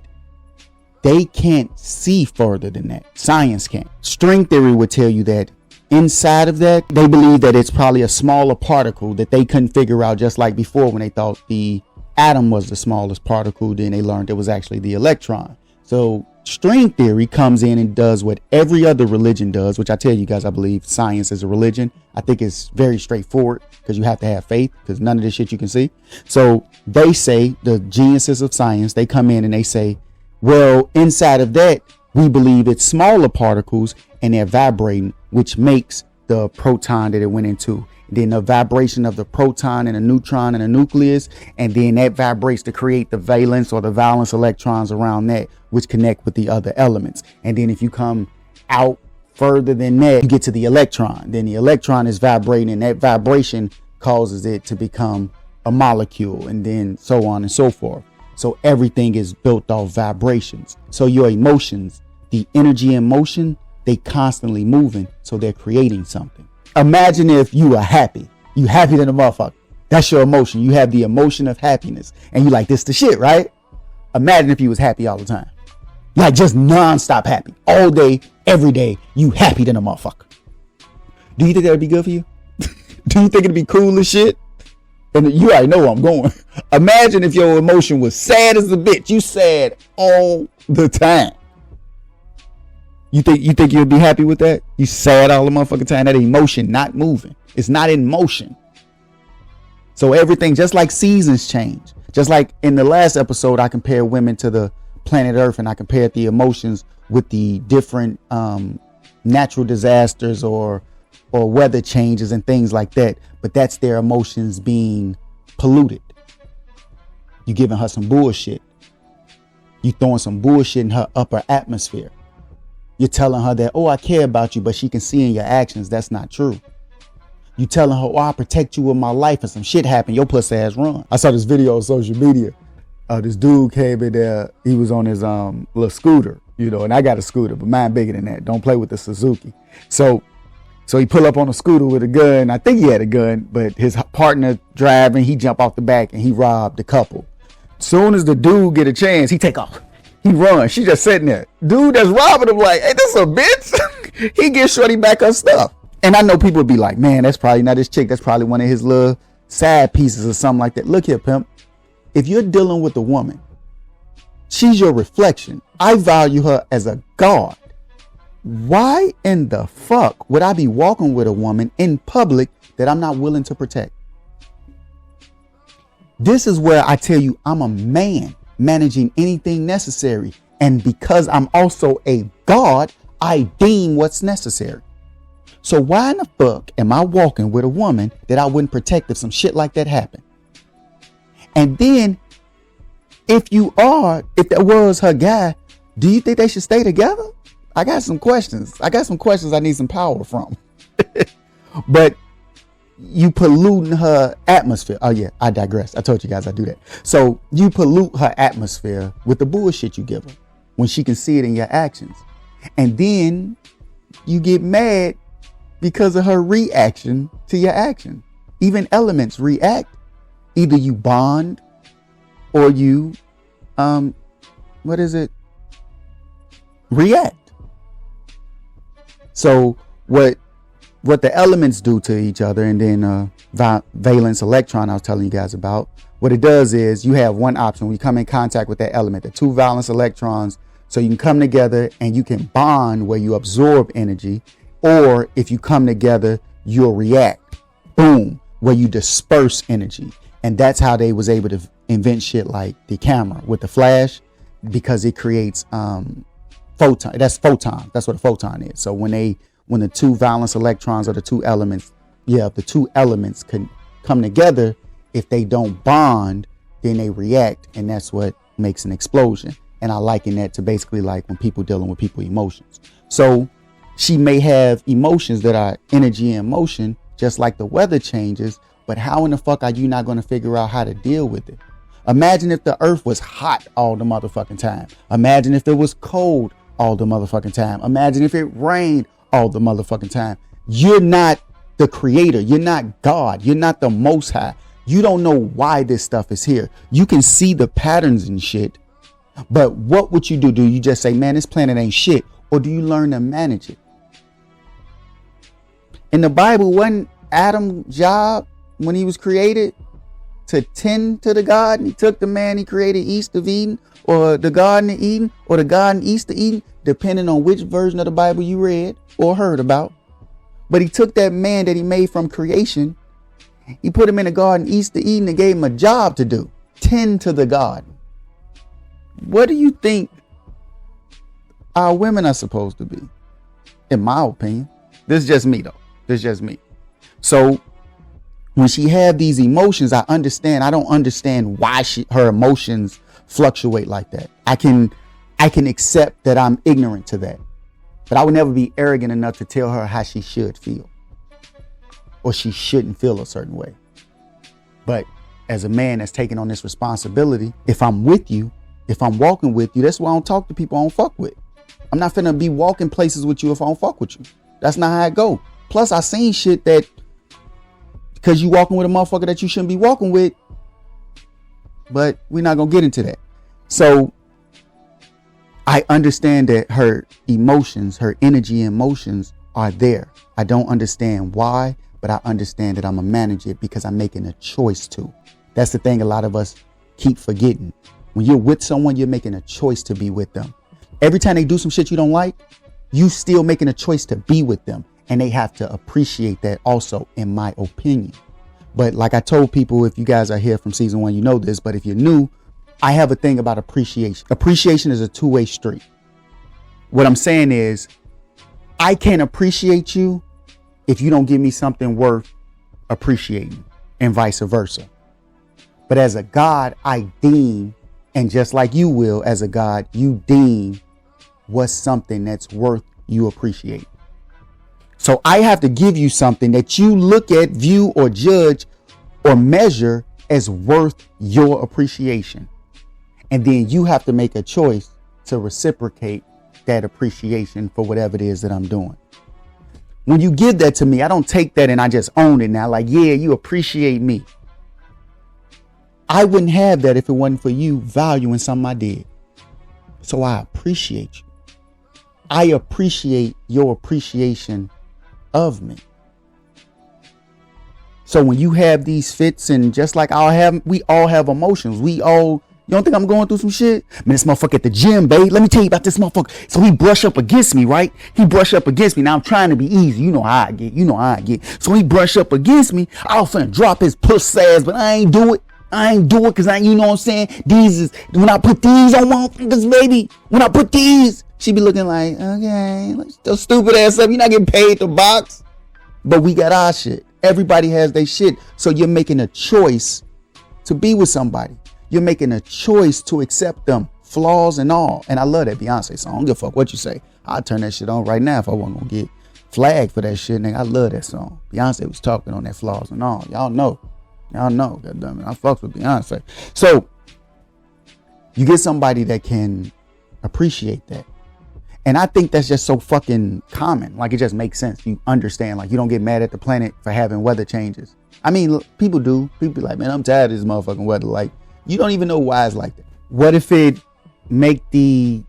they can't see further than that. Science can't. String theory would tell you that inside of that, they believe that it's probably a smaller particle that they couldn't figure out, just like before when they thought the atom was the smallest particle. Then they learned it was actually the electron. So string theory comes in and does what every other religion does, which I tell you guys, I believe science is a religion. I think it's very straightforward because you have to have faith, because none of this shit you can see. So they say, the geniuses of science, they come in and they say, well, inside of that, we believe it's smaller particles and they're vibrating, which makes the proton that it went into. Then the vibration of the proton and a neutron and a nucleus, and then that vibrates to create the valence or the valence electrons around that, which connect with the other elements. And then if you come out further than that, you get to the electron. Then the electron is vibrating, and that vibration causes it to become a molecule, and then so on and so forth. So everything is built off vibrations. So your emotions, the energy in motion, they constantly moving, so they're creating something. Imagine if you are happy. You happy than a motherfucker. That's your emotion. You have the emotion of happiness. And you like, this the shit, right? Imagine if you was happy all the time. Like just non-stop happy. All day, every day, you happy than a motherfucker. Do you think that would be good for you? Do you think it'd be cool as shit? And you already know where I'm going. Imagine if your emotion was sad as a bitch. You sad all the time. You think you'll be happy with that? You sad all the motherfucking time. That emotion not moving. It's not in motion. So everything, just like seasons change. Just like in the last episode, I compared women to the planet Earth, and I compared the emotions with the different natural disasters or weather changes and things like that. But that's their emotions being polluted. You giving her some bullshit. You throwing some bullshit in her upper atmosphere. You're telling her that, oh, I care about you, but she can see in your actions that's not true. You telling her, oh, I'll protect you with my life, and some shit happened, your pussy ass run. I saw this video on social media. This dude came in there. He was on his little scooter, and I got a scooter, but mine bigger than that. Don't play with the Suzuki. So he pull up on a scooter with a gun. I think he had a gun, but his partner driving, he jump off the back and he robbed the couple. Soon as the dude get a chance, he take off. He runs. She just sitting there. Dude that's robbing him like, hey, this a bitch. He gives shorty back her stuff. And I know people would be like, man, that's probably not his chick. That's probably one of his little side pieces or something like that. Look here, pimp. If you're dealing with a woman, she's your reflection. I value her as a god. Why in the fuck would I be walking with a woman in public that I'm not willing to protect? This is where I tell you I'm a man managing anything necessary. And because I'm also a god, I deem what's necessary. So why in the fuck am I walking with a woman that I wouldn't protect if some shit like that happened? And then if that was her guy, do you think they should stay together? I got some questions. I need some power from. But you polluting her atmosphere. Oh yeah, I digress. I told you guys I do that. So you pollute her atmosphere with the bullshit you give her when she can see it in your actions. And then you get mad because of her reaction to your action. Even elements react. Either you bond or you, react. So what the elements do to each other, and then valence electron I was telling you guys about, what it does is you have one option when you come in contact with that element, the two valence electrons, so you can come together and you can bond where you absorb energy, or if you come together, you'll react, boom, where you disperse energy. And that's how they was able to invent shit like the camera with the flash, because it creates photon. That's photon. That's what a photon is. So when the two valence electrons or the two elements, the two elements can come together, if they don't bond, then they react, and that's what makes an explosion. And I liken that to basically like when people dealing with people emotions. So she may have emotions that are energy and motion, just like the weather changes, but how in the fuck are you not going to figure out how to deal with it? Imagine if the earth was hot all the motherfucking time. Imagine if it was cold all the motherfucking time. Imagine if it rained all the motherfucking time. You're not the creator. You're not God. You're not the Most High. You don't know why this stuff is here. You can see the patterns and shit, but what would you do? Do you just say, man, this planet ain't shit? Or do you learn to manage it? In the Bible, wasn't Adam's job when he was created to tend to the garden? He took the man he created east of Eden, or the Garden of Eden, or the garden east of Eden, depending on which version of the Bible you read or heard about. But he took that man that he made from creation, he put him in the garden east of Eden and gave him a job to do. Tend to the garden. What do you think our women are supposed to be? In my opinion. This is just me though. This is just me. So when she have these emotions, I don't understand why her emotions fluctuate like that. I can accept that I'm ignorant to that, but I would never be arrogant enough to tell her how she should feel, or she shouldn't feel a certain way. But as a man that's taking on this responsibility, if I'm with you, if I'm walking with you, that's why I don't talk to people I don't fuck with. I'm not finna be walking places with you if I don't fuck with you. That's not how I go. Plus, I seen shit that because you walking with a motherfucker that you shouldn't be walking with, but we're not gonna get into that. So I understand that her emotions, her energy and emotions are there. I don't understand why, but I understand that I'm gonna manage it because I'm making a choice to. That's the thing a lot of us keep forgetting. When you're with someone, you're making a choice to be with them. Every time they do some shit you don't like, you still making a choice to be with them. And they have to appreciate that also, in my opinion. But like I told people, if you guys are here from season 1, you know this. But if you're new, I have a thing about appreciation. Appreciation is a two-way street. What I'm saying is, I can't appreciate you if you don't give me something worth appreciating, and vice versa. But as a God, I deem, and just like you will as a God, you deem what's something that's worth you appreciating. So I have to give you something that you look at, view, or judge, or measure as worth your appreciation. And then you have to make a choice to reciprocate that appreciation for whatever it is that I'm doing. When you give that to me, I don't take that and I just own it now. Like, yeah, you appreciate me. I wouldn't have that if it wasn't for you valuing something I did. So I appreciate you. I appreciate your appreciation of me. So when you have these fits, and just like we all have emotions. You don't think I'm going through some shit? Man, this motherfucker at the gym, babe. Let me tell you about this motherfucker. So he brush up against me, right? He brush up against me. Now I'm trying to be easy. You know how I get. So he brush up against me. I was finna drop his puss ass, but I ain't do it. Cause you know what I'm saying? When I put these on motherfuckers, baby. When I put these, she be looking like, okay, let's throw stupid ass up. You're not getting paid to box. But we got our shit. Everybody has their shit. So you're making a choice to be with somebody. You're making a choice to accept them, flaws and all. And I love that Beyonce song. I don't give a fuck what you say. I'll turn that shit on right now if I wasn't gonna get flagged for that shit, nigga. I love that song. Beyonce was talking on that flaws and all. Y'all know. Goddammit. I fucks with Beyonce. So you get somebody that can appreciate that. And I think that's just so fucking common. Like, it just makes sense. You understand. Like, you don't get mad at the planet for having weather changes. I mean, look, people do. People be like, man, I'm tired of this motherfucking weather. Like, you don't even know why it's like that. What if it make the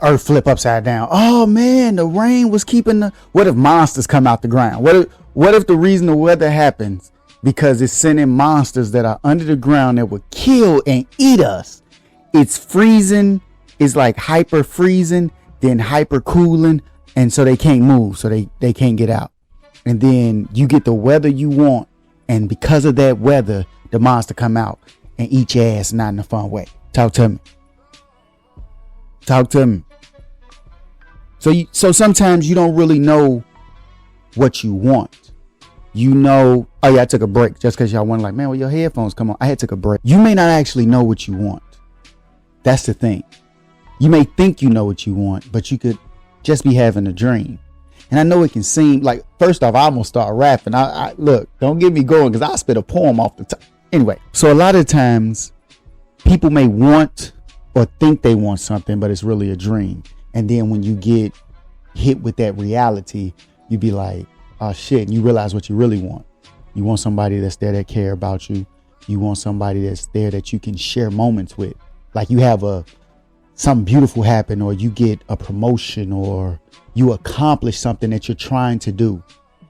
earth flip upside down? Oh man, the rain was keeping the. What if monsters come out the ground? What if the reason the weather happens because it's sending monsters that are under the ground that will kill and eat us? It's freezing. It's like hyper freezing, then hyper cooling, and so they can't move, so they can't get out. And then you get the weather you want, and because of that weather, the monster come out and eat your ass, not in a fun way. Talk to me. Talk to me. So sometimes you don't really know what you want. You know, oh yeah, I took a break just because y'all went like, man, well, your headphones come on. I had took a break. You may not actually know what you want. That's the thing. You may think you know what you want, but you could just be having a dream. And I know it can seem like, first off, I almost start rapping. I look, don't get me going because I spit a poem off the top. Anyway, so a lot of times people may want or think they want something, but it's really a dream. And then when you get hit with that reality, you be like, oh shit, and you realize what you really want. You want somebody that's there that care about you. You want somebody that's there that you can share moments with. Like you have something beautiful happen, or you get a promotion, or you accomplish something that you're trying to do.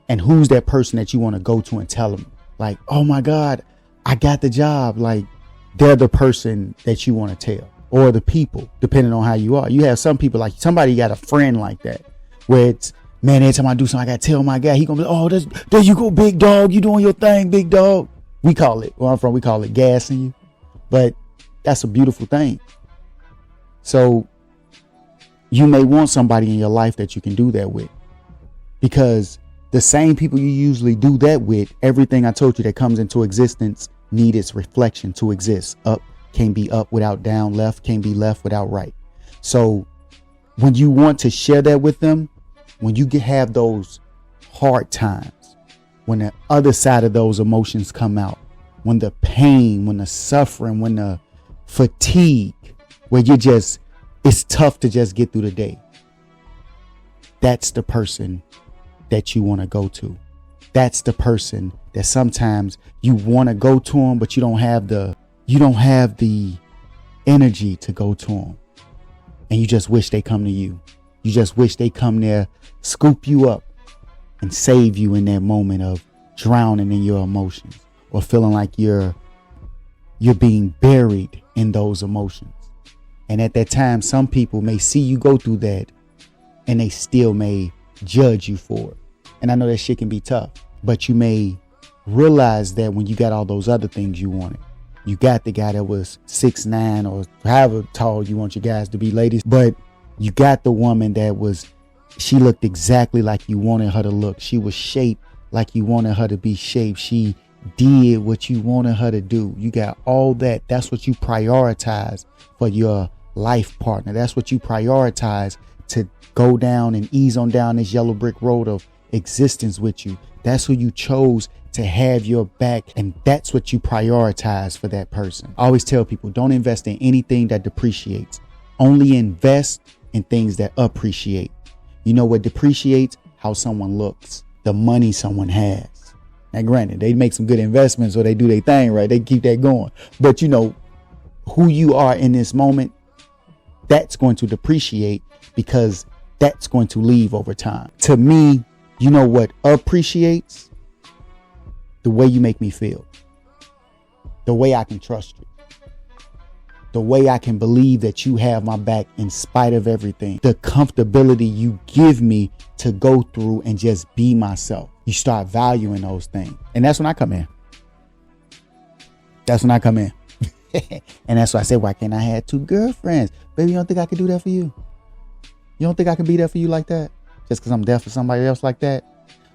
And who's that person that you want to go to and tell them like, oh my God, I got the job. Like they're the person that you want to tell, or the people, depending on how you are. You have some people, like somebody got a friend like that where it's, man, every time I do something, I got to tell my guy, he gonna be, oh, there you go, big dog. You doing your thing, big dog. We call it, where I'm from, we call it gassing you. But that's a beautiful thing. So you may want somebody in your life that you can do that with, because the same people you usually do that with, everything I told you that comes into existence need its reflection to exist. Up can't be up without down, left can't be left without right. So when you want to share that with them, when you have those hard times, when the other side of those emotions come out, when the pain, when the suffering, when the fatigue, where it's tough to just get through the day. That's the person that you want to go to. That's the person that sometimes you want to go to them, but you don't have the energy to go to them. And you just wish they come to you. You just wish they come there, scoop you up and save you in that moment of drowning in your emotions, or feeling like you're being buried in those emotions. And at that time, some people may see you go through that and they still may judge you for it. And I know that shit can be tough, but you may realize that when you got all those other things you wanted, you got the guy that was 6'9" or however tall you want your guys to be, ladies, but you got the woman that she looked exactly like you wanted her to look. She was shaped like you wanted her to be shaped. She did what you wanted her to do. You got all that. That's what you prioritize for your life partner. That's what you prioritize to go down and ease on down this yellow brick road of existence with you. That's who you chose to have your back, and that's what you prioritize for that person. I always tell people, don't invest in anything that depreciates. Only invest in things that appreciate. You know what depreciates? How someone looks, the money someone has. Now granted, they make some good investments or they do their thing right, they keep that going, but you know who you are in this moment, that's going to depreciate, because that's going to leave over time. To me, you know what appreciates? The way you make me feel, the way I can trust you, the way I can believe that you have my back in spite of everything, the comfortability you give me to go through and just be myself. You start valuing those things. And that's when I come in. That's when I come in. And that's why I say, why can't I have 2 girlfriends? Baby, you don't think I could do that for you? You don't think I can be there for you like that? Just because I'm there for somebody else like that?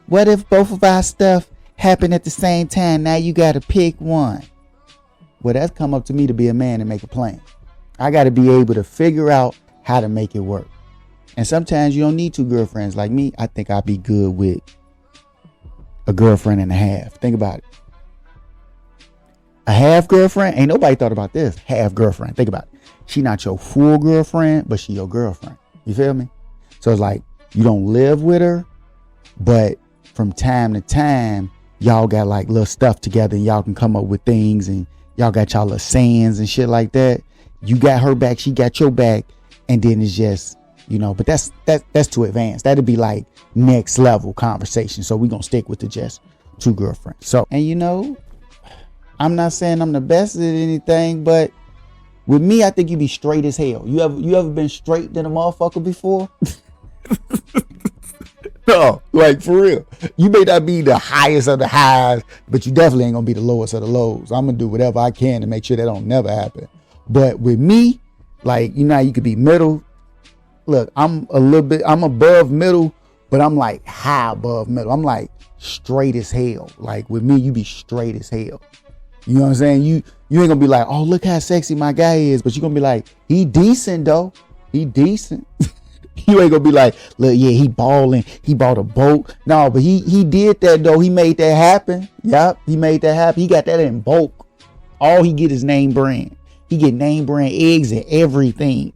What if both of our stuff happened at the same time? Now you got to pick one. Well, that's come up to me to be a man and make a plan. I got to be able to figure out how to make it work. And sometimes you don't need 2 girlfriends. Like me, I think I'd be good with a girlfriend and a half. Think about it. A half girlfriend, ain't nobody thought about this. Half girlfriend. Think about it. She not your full girlfriend, but she your girlfriend. You feel me? So it's like you don't live with her, but from time to time, y'all got like little stuff together and y'all can come up with things and y'all got y'all little sayings and shit like that. You got her back, she got your back, and then it's just, you know, but that's too advanced. That'd be like next level conversation. So we're gonna stick with the just two girlfriends. So, and you know, I'm not saying I'm the best at anything, but with me, I think you be straight as hell. You ever been straight than a motherfucker before? No, like for real. You may not be the highest of the highs, but you definitely ain't gonna be the lowest of the lows. I'm gonna do whatever I can to make sure that don't never happen. But with me, like, you know, you could be middle. Look, I'm above middle, but I'm like high above middle. I'm like straight as hell. Like with me, you be straight as hell. You know what I'm saying? You ain't gonna be like, oh, look how sexy my guy is, but you're gonna be like, he decent though. He decent. You ain't gonna be like, look, yeah, he balling. He bought a boat. No, but he did that though. He made that happen. Yep, he made that happen. He got that in bulk. All he get is name brand. He get name brand eggs and everything.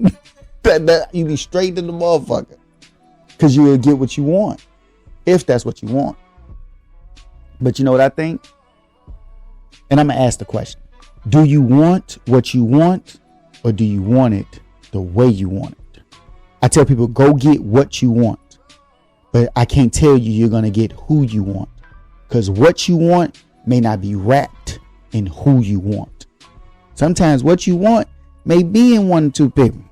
You be straight to the motherfucker. Cause you will get what you want. If that's what you want. But you know what I think? And I'm gonna ask the question. Do you want what you want, or do you want it the way you want it? I tell people, go get what you want, but I can't tell you you're going to get who you want, because what you want may not be wrapped in who you want. Sometimes what you want may be in one or two people.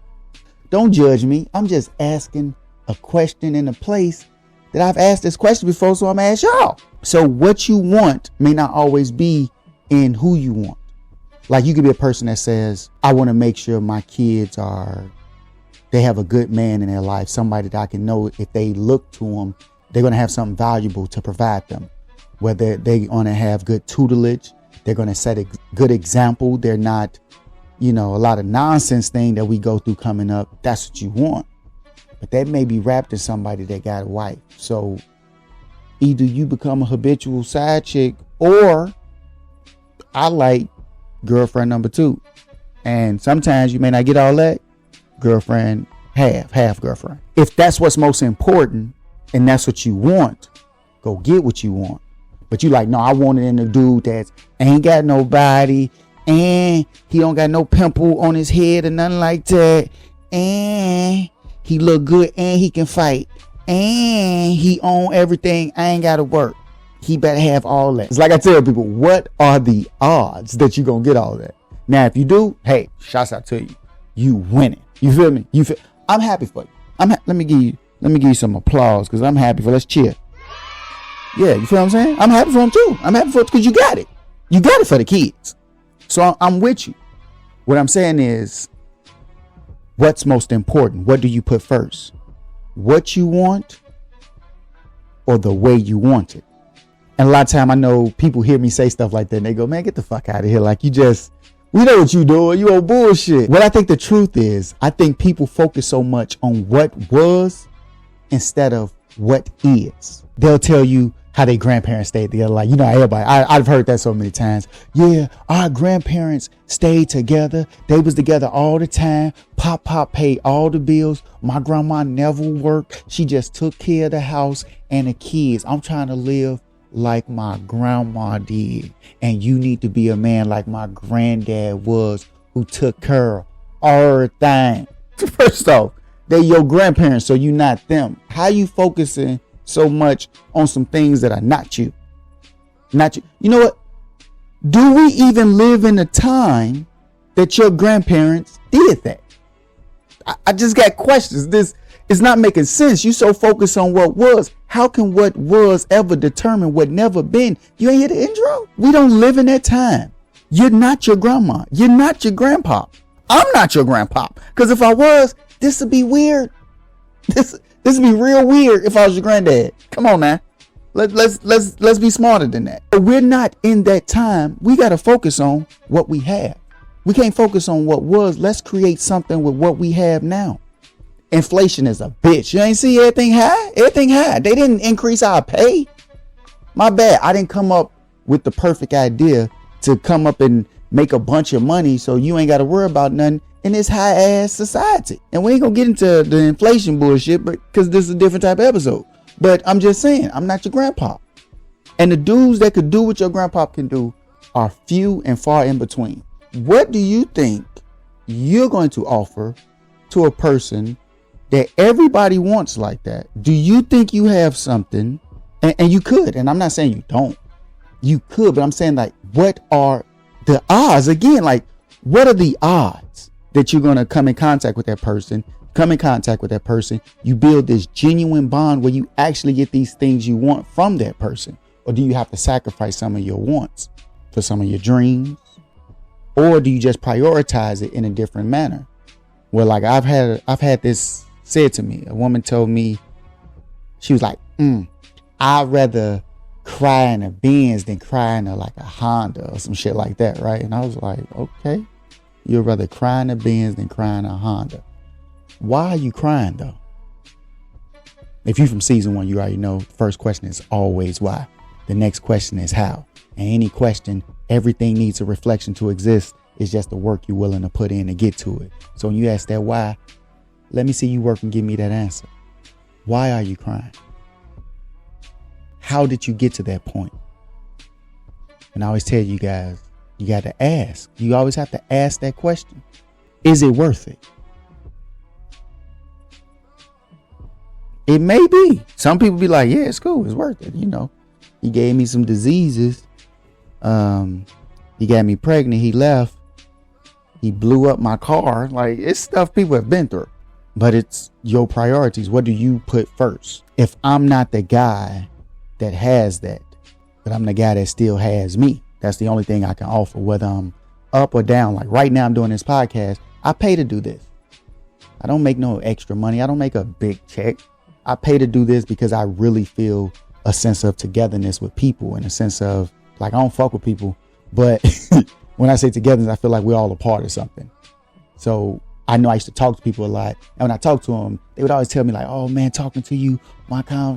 Don't judge me. I'm just asking a question in a place that I've asked this question before, so I'm going to ask y'all. So what you want may not always be in who you want. Like you could be a person that says, I want to make sure my kids they have a good man in their life, somebody that I can know if they look to them, they're going to have something valuable to provide them. Whether they're going to have good tutelage, they're going to set a good example. They're not, you know, a lot of nonsense thing that we go through coming up. That's what you want. But that may be wrapped in somebody that got a wife. So either you become a habitual side chick, or I like girlfriend number 2. And sometimes you may not get all that. Girlfriend, half girlfriend. If that's what's most important and that's what you want, go get what you want. But you like, no, I want it in a dude that ain't got nobody, and he don't got no pimple on his head or nothing like that, and he look good, and he can fight, and he own everything. I ain't gotta work. He better have all that. It's like I tell people, what are the odds that you gonna get all that? Now, if you do, hey, shouts out to you. You winning. You feel me? I'm happy for you. Let me give you some applause, because I'm happy for. Let's cheer. Yeah, you feel what I'm saying? I'm happy for him too. I'm happy for it because you got it. You got it for the kids. So I'm with you. What I'm saying is, what's most important? What do you put first? What you want, or the way you want it? And a lot of time I know people hear me say stuff like that and they go, man, get the fuck out of here. Like we know what you doing. You on bullshit. What I think the truth is, I think people focus so much on what was instead of what is. They'll tell you how their grandparents stayed together. Like, you know, everybody, I've heard that so many times. Yeah, our grandparents stayed together. They was together all the time. Pop paid all the bills. My grandma never worked. She just took care of the house and the kids. I'm trying to live like my grandma did, and you need to be a man like my granddad was, who took care of everything. First off, they're your grandparents, so you not them. How you focusing so much on some things that are not you? Not you. You know what? Do we even live in a time that your grandparents did that? I just got questions. This is not making sense. You so focused on what was. How can what was ever determine what never been? You ain't hear the intro? We don't live in that time. You're not your grandma. You're not your grandpa. I'm not your grandpa. Because if I was, this would be weird. This would be real weird if I was your granddad. Come on, man. Let's be smarter than that. But we're not in that time. We got to focus on what we have. We can't focus on what was. Let's create something with what we have now. Inflation is a bitch. You ain't see everything high? Everything high. They didn't increase our pay. My bad. I didn't come up with the perfect idea to come up and make a bunch of money so you ain't got to worry about nothing in this high ass society. And we ain't gonna get into the inflation bullshit, but because this is a different type of episode. But I'm just saying, I'm not your grandpa. And the dudes that could do what your grandpa can do are few and far in between. What do you think you're going to offer to a person that everybody wants like that? Do you think you have something? And you could, and I'm not saying you don't. You could, but I'm saying, like, what are the odds? Again, like, what are the odds that you're going to come in contact with that person? You build this genuine bond where you actually get these things you want from that person. Or do you have to sacrifice some of your wants for some of your dreams? Or do you just prioritize it in a different manner? Well, like I've had this said to me. A woman told me, she was like, I'd rather cry in a Benz than cry in a Honda or some shit like that, right? And I was like, okay, you'd rather cry in a Benz than cry in a Honda. Why are you crying though? If you're from season 1, you already know the first question is always why. The next question is how. And any question, everything needs a reflection to exist. It's just the work you're willing to put in to get to it. So when you ask that why, let me see you work and give me that answer. Why are you crying? How did you get to that point? And I always tell you guys, you got to ask. You always have to ask that question. Is it worth it? It may be. Some people be like, yeah, it's cool. It's worth it. You know, he gave me some diseases. He got me pregnant. He left. He blew up my car. Like, it's stuff people have been through. But it's your priorities. What do you put first? If I'm not the guy that has that, but I'm the guy that still has me, that's the only thing I can offer, whether I'm up or down. Like right now I'm doing this podcast. I pay to do this. I don't make no extra money. I don't make a big check. I pay to do this because I really feel a sense of togetherness with people, and a sense of, like, I don't fuck with people, but when I say togetherness, I feel like we're all a part of something. So I know I used to talk to people a lot, and when I talked to them, they would always tell me like, oh man, talking to you,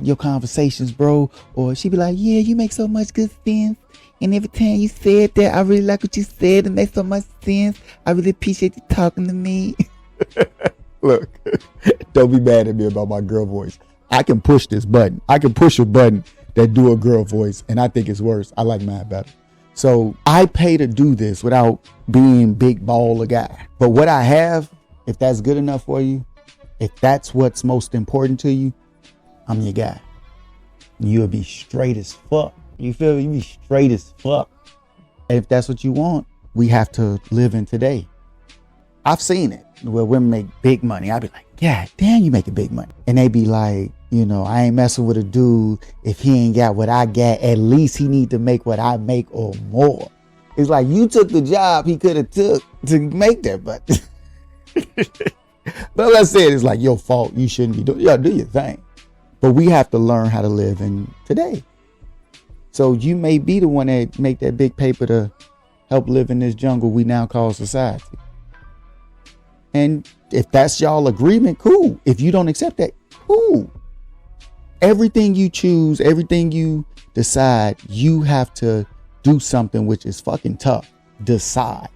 your conversations, bro. Or she'd be like, yeah, you make so much good sense. And every time you said that, I really like what you said. It makes so much sense. I really appreciate you talking to me. Look, don't be mad at me about my girl voice. I can push this button. I can push a button that do a girl voice, and I think it's worse. I like mine better. So I pay to do this without being big baller guy. But what I have, if that's good enough for you, if that's what's most important to you, I'm your guy. You'll be straight as fuck. You feel me? You be straight as fuck. And if that's what you want, we have to live in today. I've seen it where women make big money. I'd be like, yeah, damn, you making big money. And they be like, you know, I ain't messing with a dude if he ain't got what I got. At least he need to make what I make or more. It's like, you took the job he could have took to make that, but but let's say it's like your fault. You shouldn't be doing. Yeah, do your thing. But we have to learn how to live in today. So you may be the one that make that big paper to help live in this jungle we now call society. And if that's y'all agreement, cool. If you don't accept that, cool. Everything you choose, everything you decide, you have to do something which is fucking tough. Decide.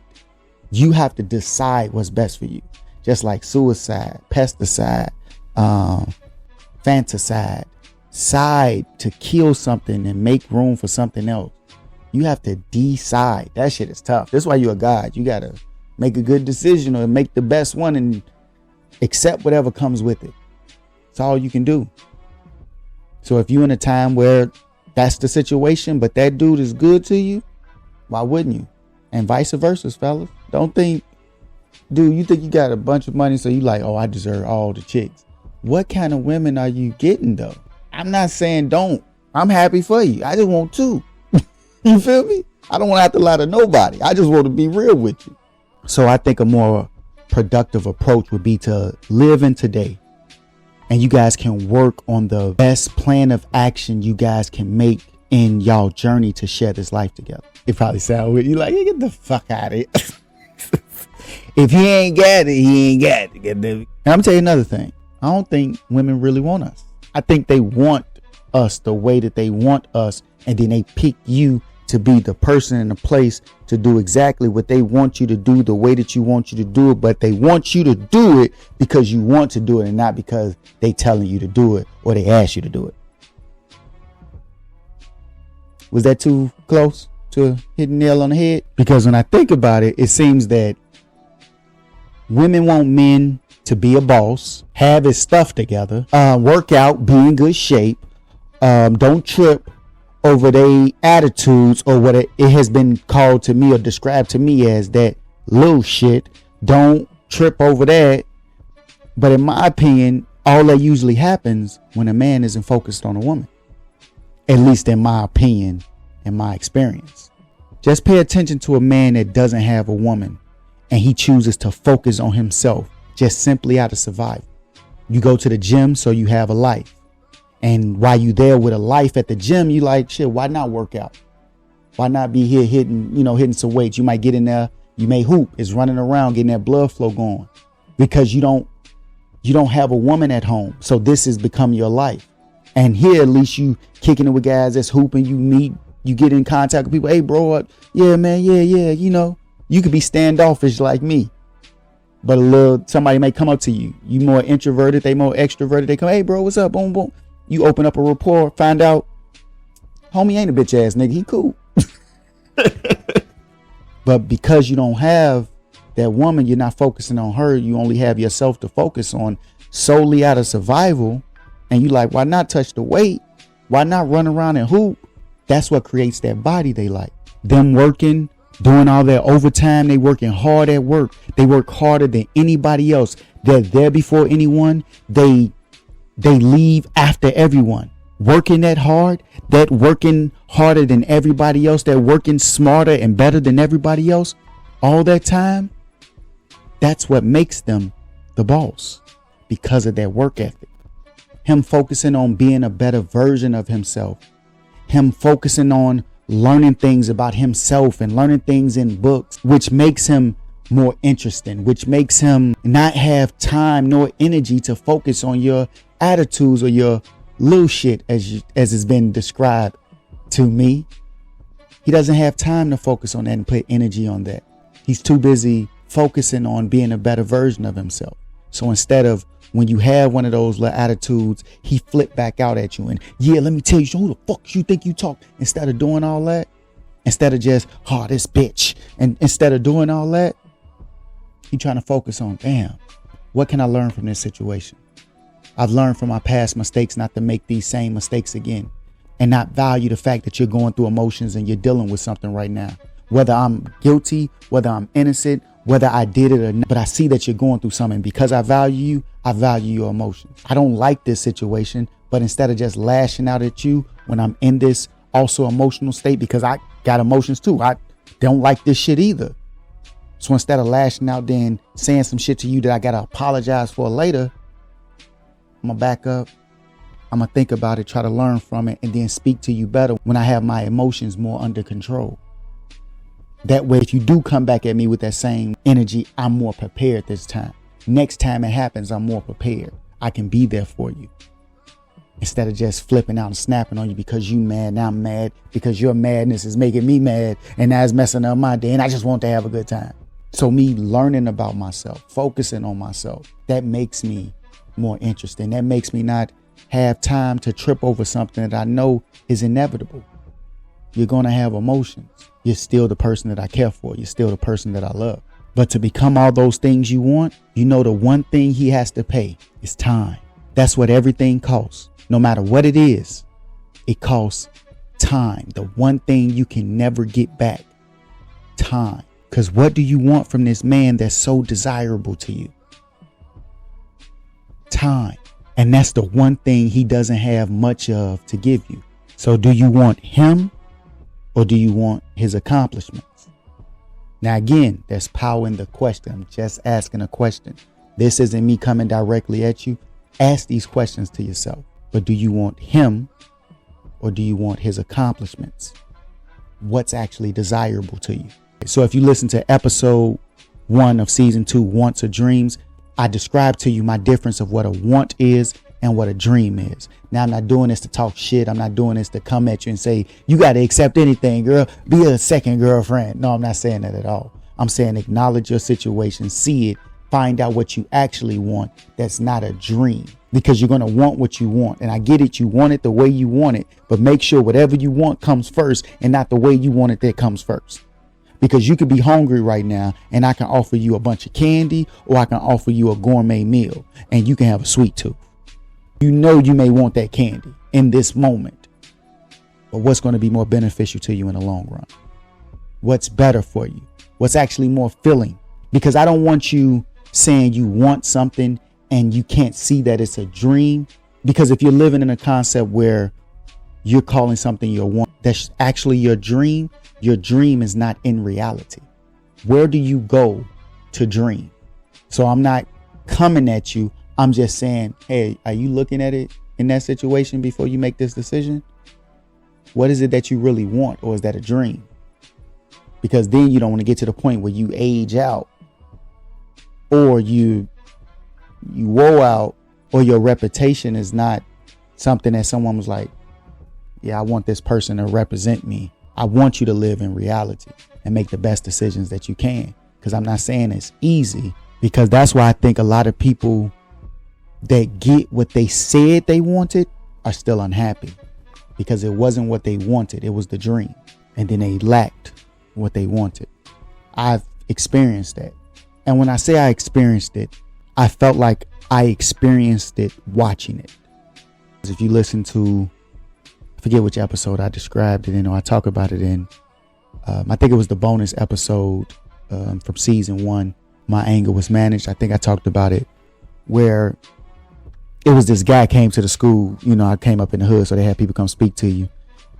You have to decide what's best for you. Just like suicide, pesticide, fanticide, side to kill something and make room for something else. You have to decide. That shit is tough. That's why you're a God. You got to make a good decision or make the best one and accept whatever comes with it. It's all you can do. So if you're in a time where that's the situation, but that dude is good to you, why wouldn't you? And vice versa, fellas. Don't think, dude, you think you got a bunch of money, so you like, oh, I deserve all the chicks. What kind of women are you getting, though? I'm not saying don't. I'm happy for you. I just want to. You feel me? I don't want to have to lie to nobody. I just want to be real with you. So I think a more productive approach would be to live in today. And you guys can work on the best plan of action you guys can make in y'all journey to share this life together. It probably sound weird. You like, hey, get the fuck out of here. If he ain't got it, he ain't got it. And I'm tell you another thing. I don't think women really want us. I think they want us the way that they want us, and then they pick you to be the person in the place to do exactly what they want you to do the way that you want you to do it, but they want you to do it because you want to do it and not because they telling you to do it or they ask you to do it. Was that too close to hitting nail on the head? Because when I think about it, it seems that women want men to be a boss, have his stuff together, work out, be in good shape, don't trip over their attitudes or what it has been called to me or described to me as that little shit. Don't trip over that. But in my opinion, all that usually happens when a man isn't focused on a woman. At least in my opinion, in my experience. Just pay attention to a man that doesn't have a woman and he chooses to focus on himself just simply out of survival. You go to the gym so you have a life. And while you there with a life at the gym, you like, shit, why not work out? Why not be here hitting some weights? You might get in there, you may hoop, is running around, getting that blood flow going because you don't have a woman at home. So this has become your life. And here, at least you kicking it with guys that's hooping, you get in contact with people. Hey, bro, yeah, man, yeah. You could be standoffish like me. But somebody may come up to you. You more introverted, they more extroverted. They come, hey, bro, what's up? Boom, boom. You open up a rapport, find out, homie ain't a bitch ass nigga. He cool. But because you don't have that woman, you're not focusing on her. You only have yourself to focus on solely out of survival. And you like, why not touch the weight? Why not run around and hoop? That's what creates that body they like. Them working, doing all their overtime. They working hard at work. They work harder than anybody else. They're there before anyone. They leave after everyone. Working that hard, that working harder than everybody else, that working smarter and better than everybody else, all that time, that's what makes them the boss because of their work ethic. Him focusing on being a better version of himself. Him focusing on learning things about himself and learning things in books, which makes him more interesting, which makes him not have time nor energy to focus on your attitudes or your little shit as it's been described to me. He doesn't have time to focus on that and put energy on that. He's too busy focusing on being a better version of himself. So instead of when you have one of those little attitudes, he flip back out at you and let me tell you, who the fuck you think you talk? Instead of doing all that, instead of just, this bitch. And instead of doing all that, he trying to focus on, damn, what can I learn from this situation? I've learned from my past mistakes not to make these same mistakes again and not value the fact that you're going through emotions and you're dealing with something right now. Whether I'm guilty, whether I'm innocent, whether I did it or not, but I see that you're going through something. Because I value you, I value your emotions. I don't like this situation, but instead of just lashing out at you when I'm in this also emotional state, because I got emotions too. I don't like this shit either. So instead of lashing out then saying some shit to you that I got to apologize for later, I'm going to back up. I'm going to think about it, try to learn from it, and then speak to you better when I have my emotions more under control. That way, if you do come back at me with that same energy, I'm more prepared this time. Next time it happens, I'm more prepared. I can be there for you. Instead of just flipping out and snapping on you because you mad, now I'm mad because your madness is making me mad and now it's messing up my day and I just want to have a good time. So me learning about myself, focusing on myself, that makes me more interesting. That makes me not have time to trip over something that I know is inevitable. You're going to have emotions. You're still the person that I care for. You're still the person that I love. But to become all those things you want, you know the one thing he has to pay is time. That's what everything costs. No matter what it is, it costs time. The one thing you can never get back, time. Because what do you want from this man that's so desirable to you? Time. And that's the one thing he doesn't have much of to give you. So do you want him or do you want his accomplishments? Now, again, there's power in the question. I'm just asking a question. This isn't me coming directly at you. Ask these questions to yourself. But do you want him or do you want his accomplishments? What's actually desirable to you? So if you listen to episode 1 of season 2, Wants or Dreams, I described to you my difference of what a want is and what a dream is. Now, I'm not doing this to talk shit. I'm not doing this to come at you and say, you got to accept anything, girl. Be a second girlfriend. No, I'm not saying that at all. I'm saying acknowledge your situation, see it, find out what you actually want. That's not a dream, because you're going to want what you want. And I get it. You want it the way you want it, but make sure whatever you want comes first and not the way you want it that comes first. Because you could be hungry right now and I can offer you a bunch of candy, or I can offer you a gourmet meal and you can have a sweet tooth. You know, you may want that candy in this moment, but what's going to be more beneficial to you in the long run? What's better for you? What's actually more filling? Because I don't want you saying you want something and you can't see that it's a dream. Because if you're living in a concept where you're calling something your want that's actually your dream is not in reality. Where do you go to dream? So I'm not coming at you. I'm just saying, hey, are you looking at it in that situation before you make this decision? What is it that you really want, or is that a dream? Because then you don't want to get to the point where you age out, or you woe out, or your reputation is not something that someone was like, yeah, I want this person to represent me. I want you to live in reality and make the best decisions that you can. Because I'm not saying it's easy, because that's why I think a lot of people that get what they said they wanted are still unhappy, because it wasn't what they wanted. It was the dream. And then they lacked what they wanted. I've experienced that. And when I say I experienced it, I felt like I experienced it watching it. If you listen to, I forget which episode I described it in, or I talk about it in, I think it was the bonus episode from season 1, My Anger Was Managed. I think I talked about it, where it was this guy came to the school. You know, I came up in the hood, so they had people come speak to you.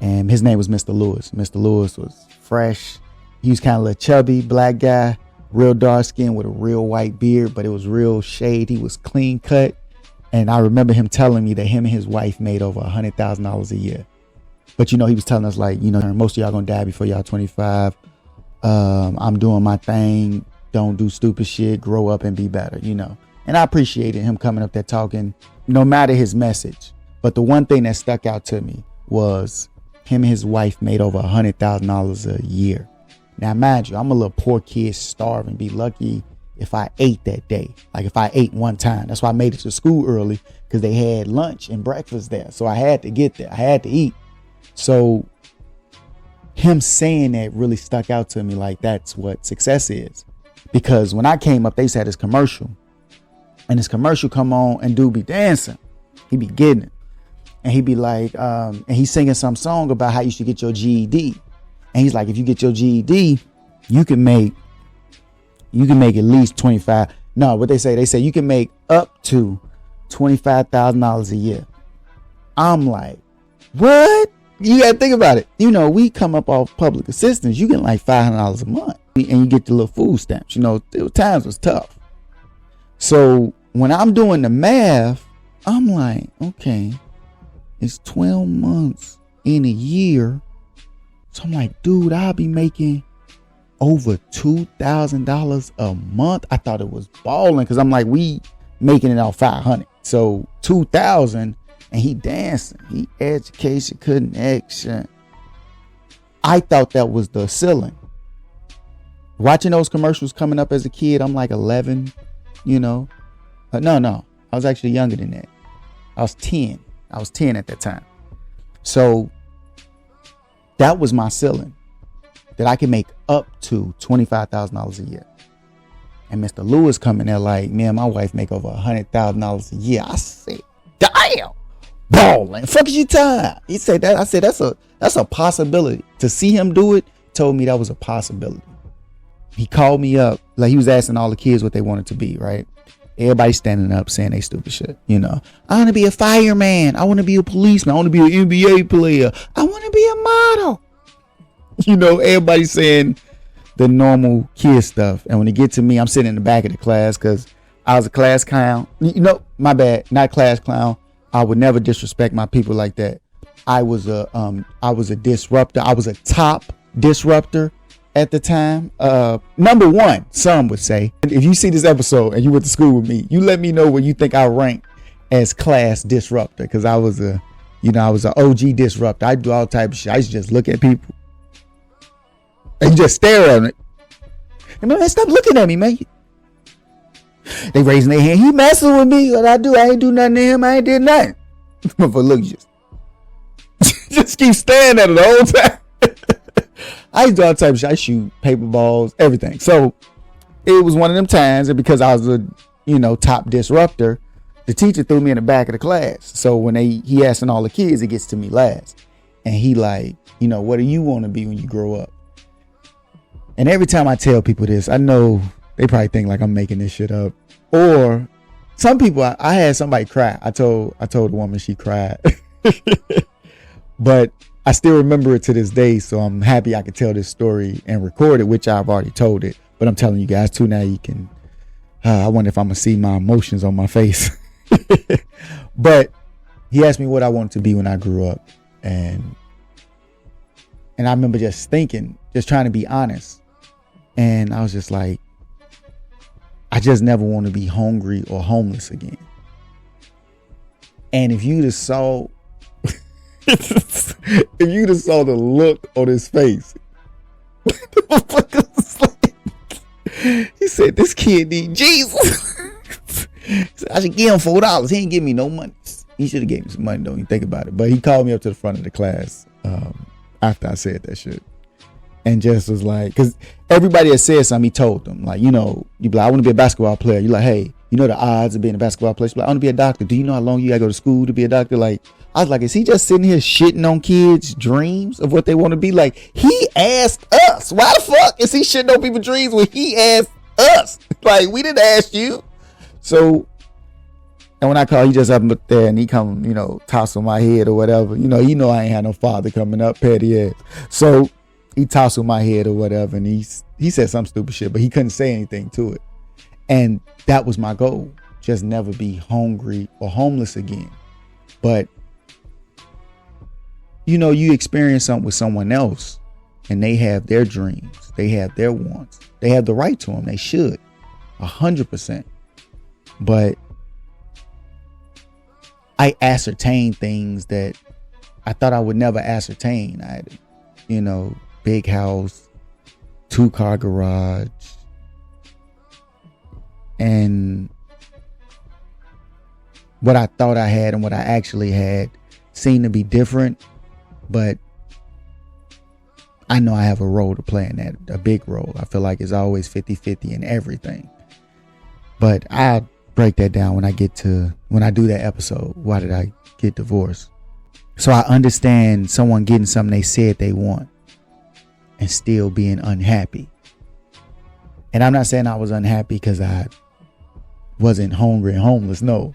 And his name was Mr. Lewis. Mr. Lewis was fresh. He was kind of a little chubby black guy, real dark skin with a real white beard, but it was real shade. He was clean cut. And I remember him telling me that him and his wife made over $100,000 a year. But, you know, he was telling us, like, you know, most of y'all gonna die before y'all 25. I'm doing my thing. Don't do stupid shit. Grow up and be better, you know. And I appreciated him coming up there talking, no matter his message. But the one thing that stuck out to me was him and his wife made over $100,000 a year. Now, mind you, I'm a little poor kid, starving, be lucky if I ate that day. Like if I ate one time. That's why I made it to school early, because they had lunch and breakfast there. So I had to get there. I had to eat. So him saying that really stuck out to me, like that's what success is. Because when I came up, they said this commercial. And this commercial come on and dude be dancing. He be getting it. And he be like, and he's singing some song about how you should get your GED. And he's like, if you get your GED, you can make at least 25. No, what they say you can make up to $25,000 a year. I'm like, what? You gotta think about it. You know, we come up off public assistance. You get like $500 a month, and you get the little food stamps. You know, times was tough. So when I'm doing the math, I'm like, okay, it's 12 months in a year. So I'm like, dude, I'll be making over $2,000 a month. I thought it was balling, because I'm like, we making it out 500. So 2,000, and he dancing. He education, couldn't action. I thought that was the ceiling. Watching those commercials coming up as a kid, I'm like 11, you know. No, I was actually younger than that. I was 10. I was 10 at that time. So that was my ceiling, that I can make up to $25,000 a year. And Mr. Lewis coming there like, man, my wife make over $100,000 a year. I said, damn, balling. Fuck is your time? He said that. I said, that's a possibility. To see him do it told me that was a possibility. He called me up, like he was asking all the kids what they wanted to be, right? Everybody standing up saying they stupid shit. You know, I want to be a fireman. I want to be a policeman. I want to be an NBA player. I want to be a model. You know, everybody saying the normal kid stuff. And when it get to me, I'm sitting in the back of the class because I was a class clown. You know, my bad, not class clown. I would never disrespect my people like that. I was a disruptor. I was a top disruptor at the time. Number one, some would say. If you see this episode and you went to school with me, you let me know where you think I rank as class disruptor, because I was an OG disruptor. I do all type of shit. I used to just look at people and just stare at them. Hey, man, stop looking at me, man. They raising their hand. He messing with me. What I do? I ain't do nothing to him. I ain't did nothing. Motherfucker, look, just keep staring at it the whole time. I used to do all type of shit. I shoot paper balls, everything. So it was one of them times, and because I was a top disruptor, the teacher threw me in the back of the class. So when he asking all the kids, it gets to me last. And he like, what do you want to be when you grow up? And every time I tell people this, I know they probably think like I'm making this shit up. Or some people, I had somebody cry. I told the woman she cried. But I still remember it to this day. So I'm happy I could tell this story and record it, which I've already told it. But I'm telling you guys too now, you can, I wonder if I'm going to see my emotions on my face. But he asked me what I wanted to be when I grew up. And I remember just thinking, just trying to be honest. And I was just like, I just never want to be hungry or homeless again. And if you'd have saw, the look on his face, he said, this kid need Jesus. He said, I should give him $4. He ain't give me no money. He should have gave me some money, don't you think about it. But he called me up to the front of the class after I said that shit. And just was like, because everybody that said something, he told them, like, you be like, I want to be a basketball player. You're like, hey, the odds of being a basketball player? Like, I want to be a doctor. Do you know how long you got to go to school to be a doctor? Like, I was like, is he just sitting here shitting on kids' dreams of what they want to be? Like, he asked us. Why the fuck is he shitting on people's dreams when he asked us? Like, we didn't ask you. So, and when I call, he just up there and he come, toss on my head or whatever. I ain't had no father coming up, petty ass. So he tossed on my head or whatever, and he said some stupid shit, but he couldn't say anything to it. And that was my goal. Just never be hungry or homeless again. But, you experience something with someone else and they have their dreams. They have their wants. They have the right to them. They should. 100%. But I ascertained things that I thought I would never ascertain. I had, big house, 2-car garage, and what I thought I had and what I actually had seemed to be different. But I know I have a role to play in that, a big role. I feel like it's always 50-50 in everything. But I'll break that down when I do that episode. Why did I get divorced? So I understand someone getting something they said they want and still being unhappy. And I'm not saying I was unhappy because I wasn't hungry and homeless. No.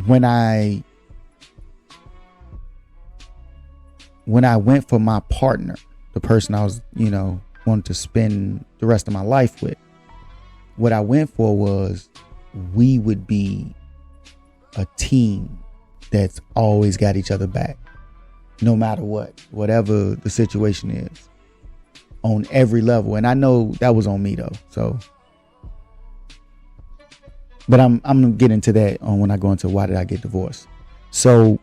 When I went for my partner, the person I was, wanted to spend the rest of my life with, what I went for was we would be a team that's always got each other back, no matter whatever the situation is, on every level. And I know that was on me though. So, but I'm gonna get into that on when I go into why did I get divorced. So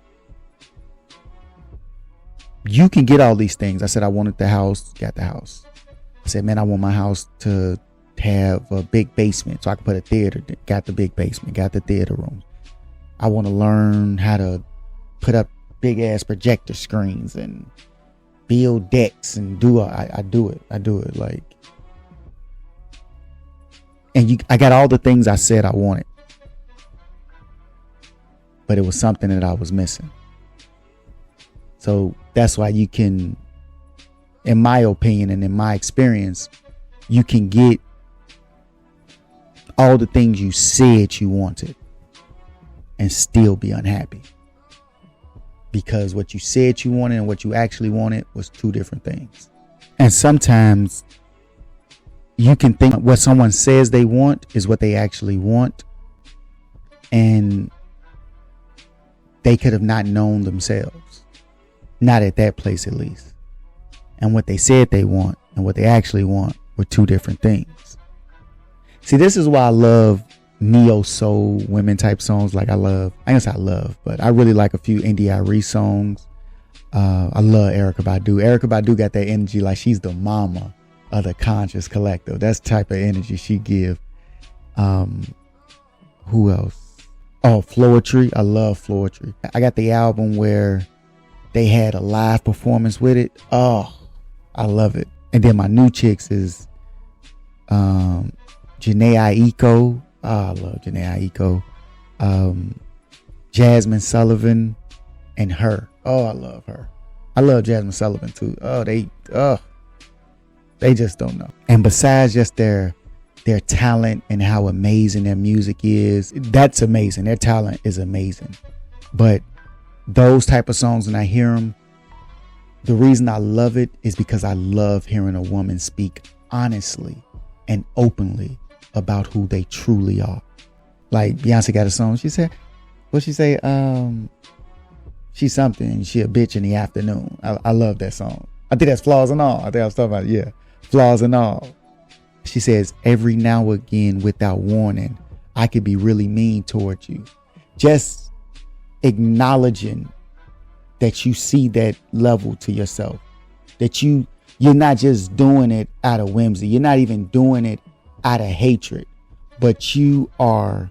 you can get all these things. I said I wanted the house, got the house. I said, man, I want my house to have a big basement so I could put a theater. Got the big basement, got the theater room. I want to learn how to put up big ass projector screens and build decks and I do it like, and I got all the things I said I wanted, but it was something that I was missing. So that's why you can, in my opinion and in my experience, you can get all the things you said you wanted and still be unhappy, because what you said you wanted and what you actually wanted was two different things. And sometimes you can think what someone says they want is what they actually want, and they could have not known themselves, not at that place at least. And what they said they want and what they actually want were two different things. See, this is why I love neo soul women type songs. Like I ain't gonna say I love, but I really like a few India.Arie songs. I love Erykah Badu. Erykah Badu got that energy like she's the mama of the conscious collective. That's the type of energy she give. Who else? Oh, Floetry. I love Floetry. I got the album where they had a live performance with it. Oh, I love it. And then my new chicks is Janae Aiko. Oh, I love Janae Aiko. Jasmine Sullivan and her. Oh, I love her. I love Jasmine Sullivan too. They just don't know. And besides just their talent and how amazing their music is, that's amazing. Their talent is amazing. But those type of songs, when I hear them, the reason I love it is because I love hearing a woman speak honestly and openly about who they truly are. Like Beyonce got a song. She said, what she say? She's something. She a bitch in the afternoon. I love that song. I think that's Flaws and All. I think I was talking about, yeah, Flaws and All. She says, every now and again, without warning, I could be really mean towards you. Just acknowledging that you see that level to yourself, that you're not just doing it out of whimsy. You're not even doing it out of hatred, but you are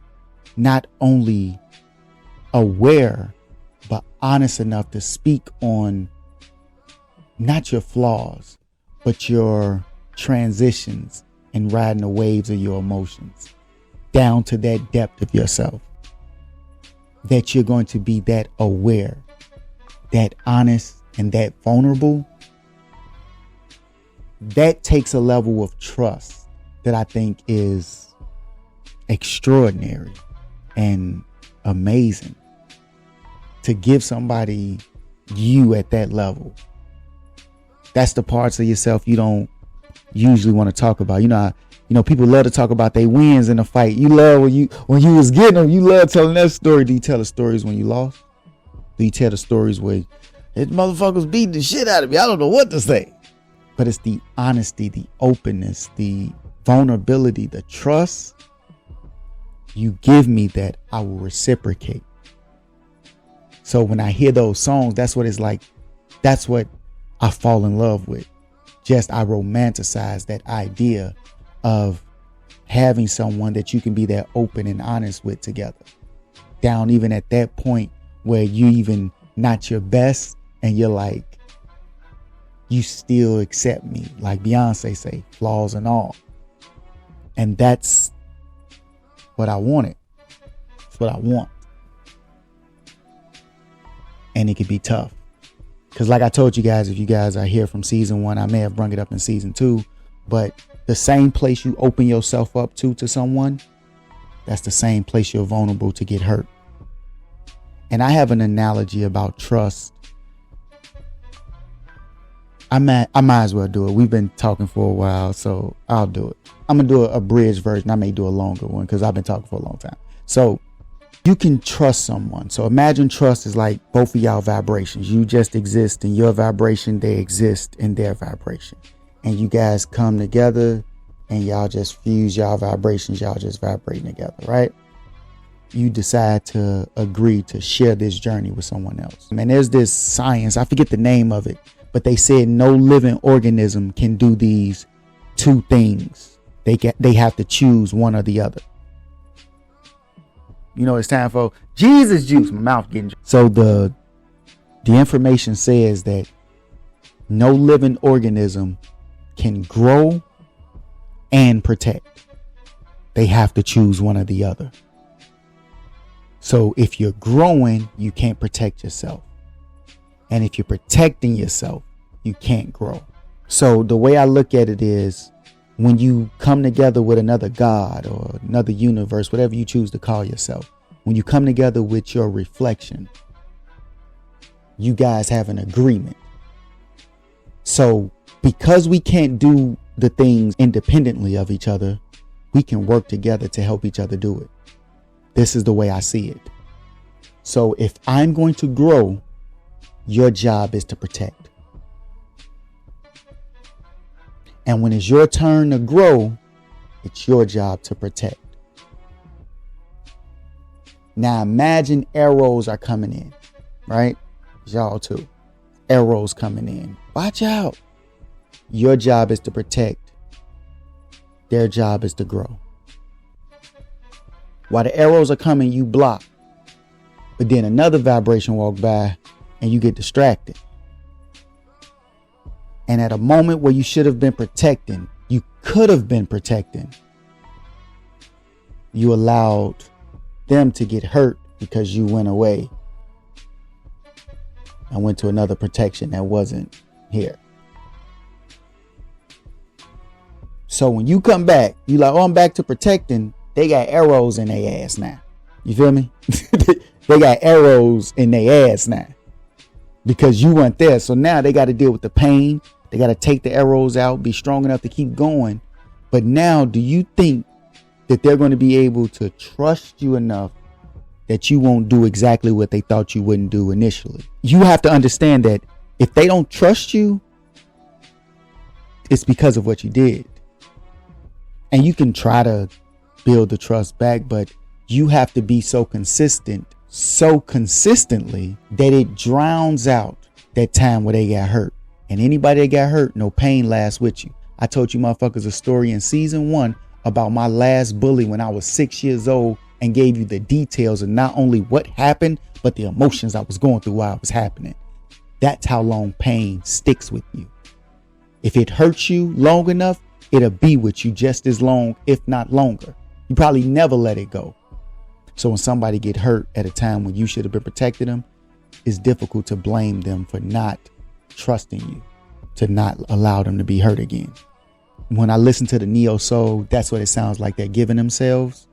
not only aware, but honest enough to speak on not your flaws, but your transitions and riding the waves of your emotions down to that depth of yourself, that you're going to be that aware, that honest, and that vulnerable. That takes a level of trust that I think is extraordinary and amazing. To give somebody you at that level, that's the parts of yourself you don't usually want to talk about. You know, people love to talk about their wins in a fight. You love when you was getting them. You love telling that story. Do you tell the stories when you lost? Do you tell the stories where this motherfucker's beating the shit out of me? I don't know what to say. But it's the honesty, the openness, the vulnerability, the trust. You give me that, I will reciprocate. So when I hear those songs, that's what it's like. That's what I fall in love with. Just I romanticize that idea of having someone that you can be that open and honest with together. Down even at that point where you even not your best and you're like, you still accept me. Like Beyonce say, flaws and all. And that's what I wanted. It's what I want. And it could be tough. Because like I told you guys, if you guys are here from season 1, I may have brung it up in season 2. But the same place you open yourself up to someone, that's the same place you're vulnerable to get hurt. And I have an analogy about trust. I might as well do it. We've been talking for a while, so I'll do it. I'm going to do a abridged version. I may do a longer one because I've been talking for a long time. So you can trust someone. So imagine trust is like both of y'all vibrations. You just exist in your vibration. They exist in their vibration. And you guys come together and y'all just fuse y'all vibrations. Y'all just vibrating together, right? You decide to agree to share this journey with someone else. And there's this science, I forget the name of it, but they said no living organism can do these two things. They have to choose one or the other. You know, it's time for Jesus juice. My mouth getting. So the information says that no living organism can grow and protect. They have to choose one or the other. So if you're growing, you can't protect yourself. And if you're protecting yourself, you can't grow. So the way I look at it is when you come together with another God or another universe, whatever you choose to call yourself, when you come together with your reflection, you guys have an agreement. So because we can't do the things independently of each other, we can work together to help each other do it. This is the way I see it. So if I'm going to grow, your job is to protect. And when it's your turn to grow, it's your job to protect. Now imagine arrows are coming in, right? Y'all too. Arrows coming in. Watch out. Your job is to protect. Their job is to grow. While the arrows are coming, you block. But then another vibration walk by and you get distracted. And at a moment where you should have been protecting, you could have been protecting, you allowed them to get hurt because you went away and went to another protection that wasn't here. So when you come back, you like, oh, I'm back to protecting. They got arrows in their ass now. You feel me? They got arrows in their ass now because you weren't there. So now they got to deal with the pain. They got to take the arrows out, be strong enough to keep going. But now, do you think that they're going to be able to trust you enough that you won't do exactly what they thought you wouldn't do initially? You have to understand that if they don't trust you, it's because of what you did. And you can try to build the trust back, but you have to be so consistent, so consistently that it drowns out that time where they got hurt. And anybody that got hurt, no pain lasts with you. I told you motherfuckers a story in season 1 about my last bully when I was 6 years old and gave you the details of not only what happened, but the emotions I was going through while it was happening. That's how long pain sticks with you. If it hurts you long enough, it'll be with you just as long, if not longer. You probably never let it go. So when somebody get hurt at a time when you should have been protecting them, it's difficult to blame them for not trusting you, to not allow them to be hurt again. When I listen to the neo soul, that's what it sounds like. They're giving themselves.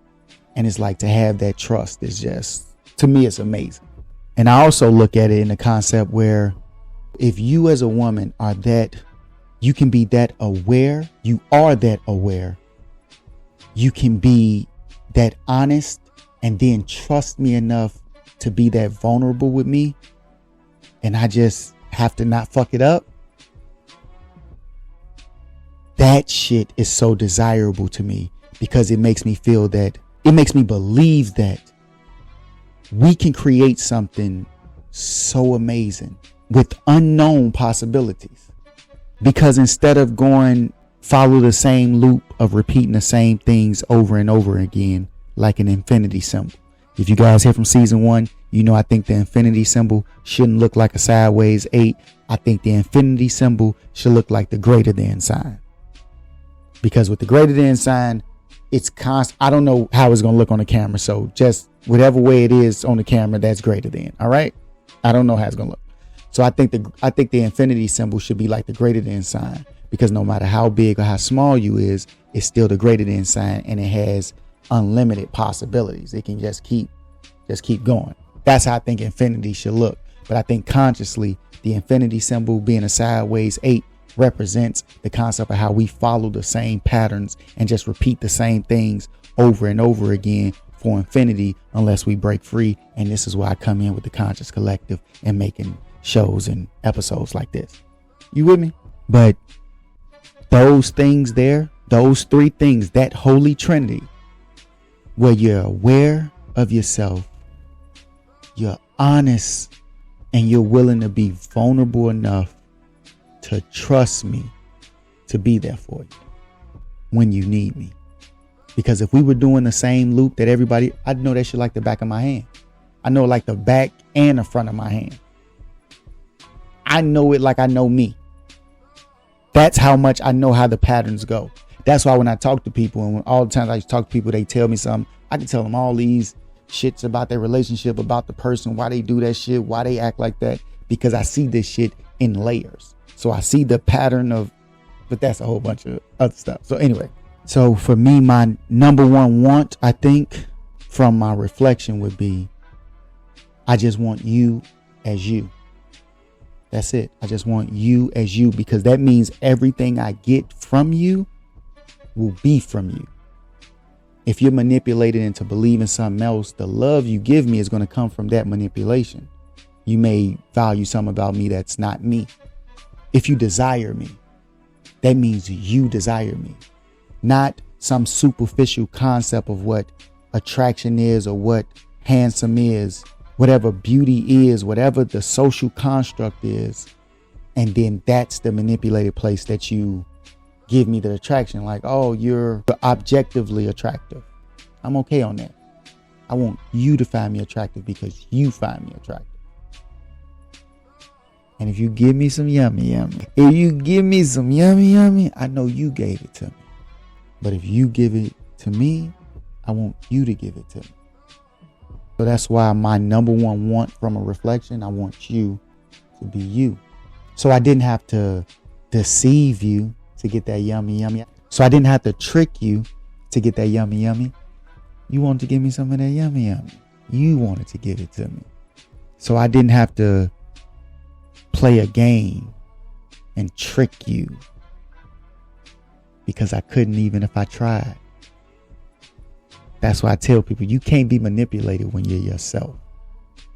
And it's like to have that trust is just, to me, it's amazing. And I also look at it in the concept where if you as a woman are that, you can be that aware, you are that aware, you can be that honest and then trust me enough to be that vulnerable with me. And I just have to not fuck it up. That shit is so desirable to me because it makes me feel that, it makes me believe that we can create something so amazing with unknown possibilities. Because instead of going follow the same loop of repeating the same things over and over again, like an infinity symbol. If you guys hear from season 1, you know I think the infinity symbol shouldn't look like a sideways 8. I think the infinity symbol should look like the greater than sign. Because with the greater than sign, it's constant. I don't know how it's going to look on the camera. So just whatever way it is on the camera, that's greater than. All right. I don't know how it's going to look. So I think the infinity symbol should be like the greater than sign, because no matter how big or how small you is, it's still the greater than sign, and it has unlimited possibilities. It can just keep going. That's how I think infinity should look. But I think consciously the infinity symbol being a sideways 8 represents the concept of how we follow the same patterns and just repeat the same things over and over again for infinity unless we break free. And this is why I come in with the Conscious Collective and making shows and episodes like this. You with me? But those things there, those 3 things, that Holy Trinity, where you're aware of yourself, you're honest, and you're willing to be vulnerable enough to trust me to be there for you when you need me. Because if we were doing the same loop that everybody, I'd know that shit like the back of my hand. I know like the back and the front of my hand. I know it like I know me. That's how much I know how the patterns go. That's why when I talk to people, and when all the times I talk to people, they tell me something, I can tell them all these shits about their relationship, about the person, why they do that shit, why they act like that, because I see this shit in layers. So I see the pattern of, but that's a whole bunch of other stuff. So anyway, so for me, my number one want, I think, from my reflection would be, I just want you as you. That's it. I just want you as you, because that means everything I get from you will be from you. If you're manipulated into believing something else, the love you give me is going to come from that manipulation. You may value something about me that's not me. If you desire me, that means you desire me, not some superficial concept of what attraction is or what handsome is, whatever beauty is, whatever the social construct is. And then that's the manipulated place that you give me the attraction. Like, oh, you're objectively attractive. I'm okay on that. I want you to find me attractive because you find me attractive. And if you give me some yummy, I know you gave it to me. But if you give it to me, I want you to give it to me. So that's why my number one want from a reflection, I want you to be you. So I didn't have to deceive you to get that yummy. So I didn't have to trick you to get that yummy. You wanted to give me some of that yummy. You wanted to give it to me. So I didn't have to play a game and trick you because I couldn't even if I tried. That's why I tell people you can't be manipulated when you're yourself.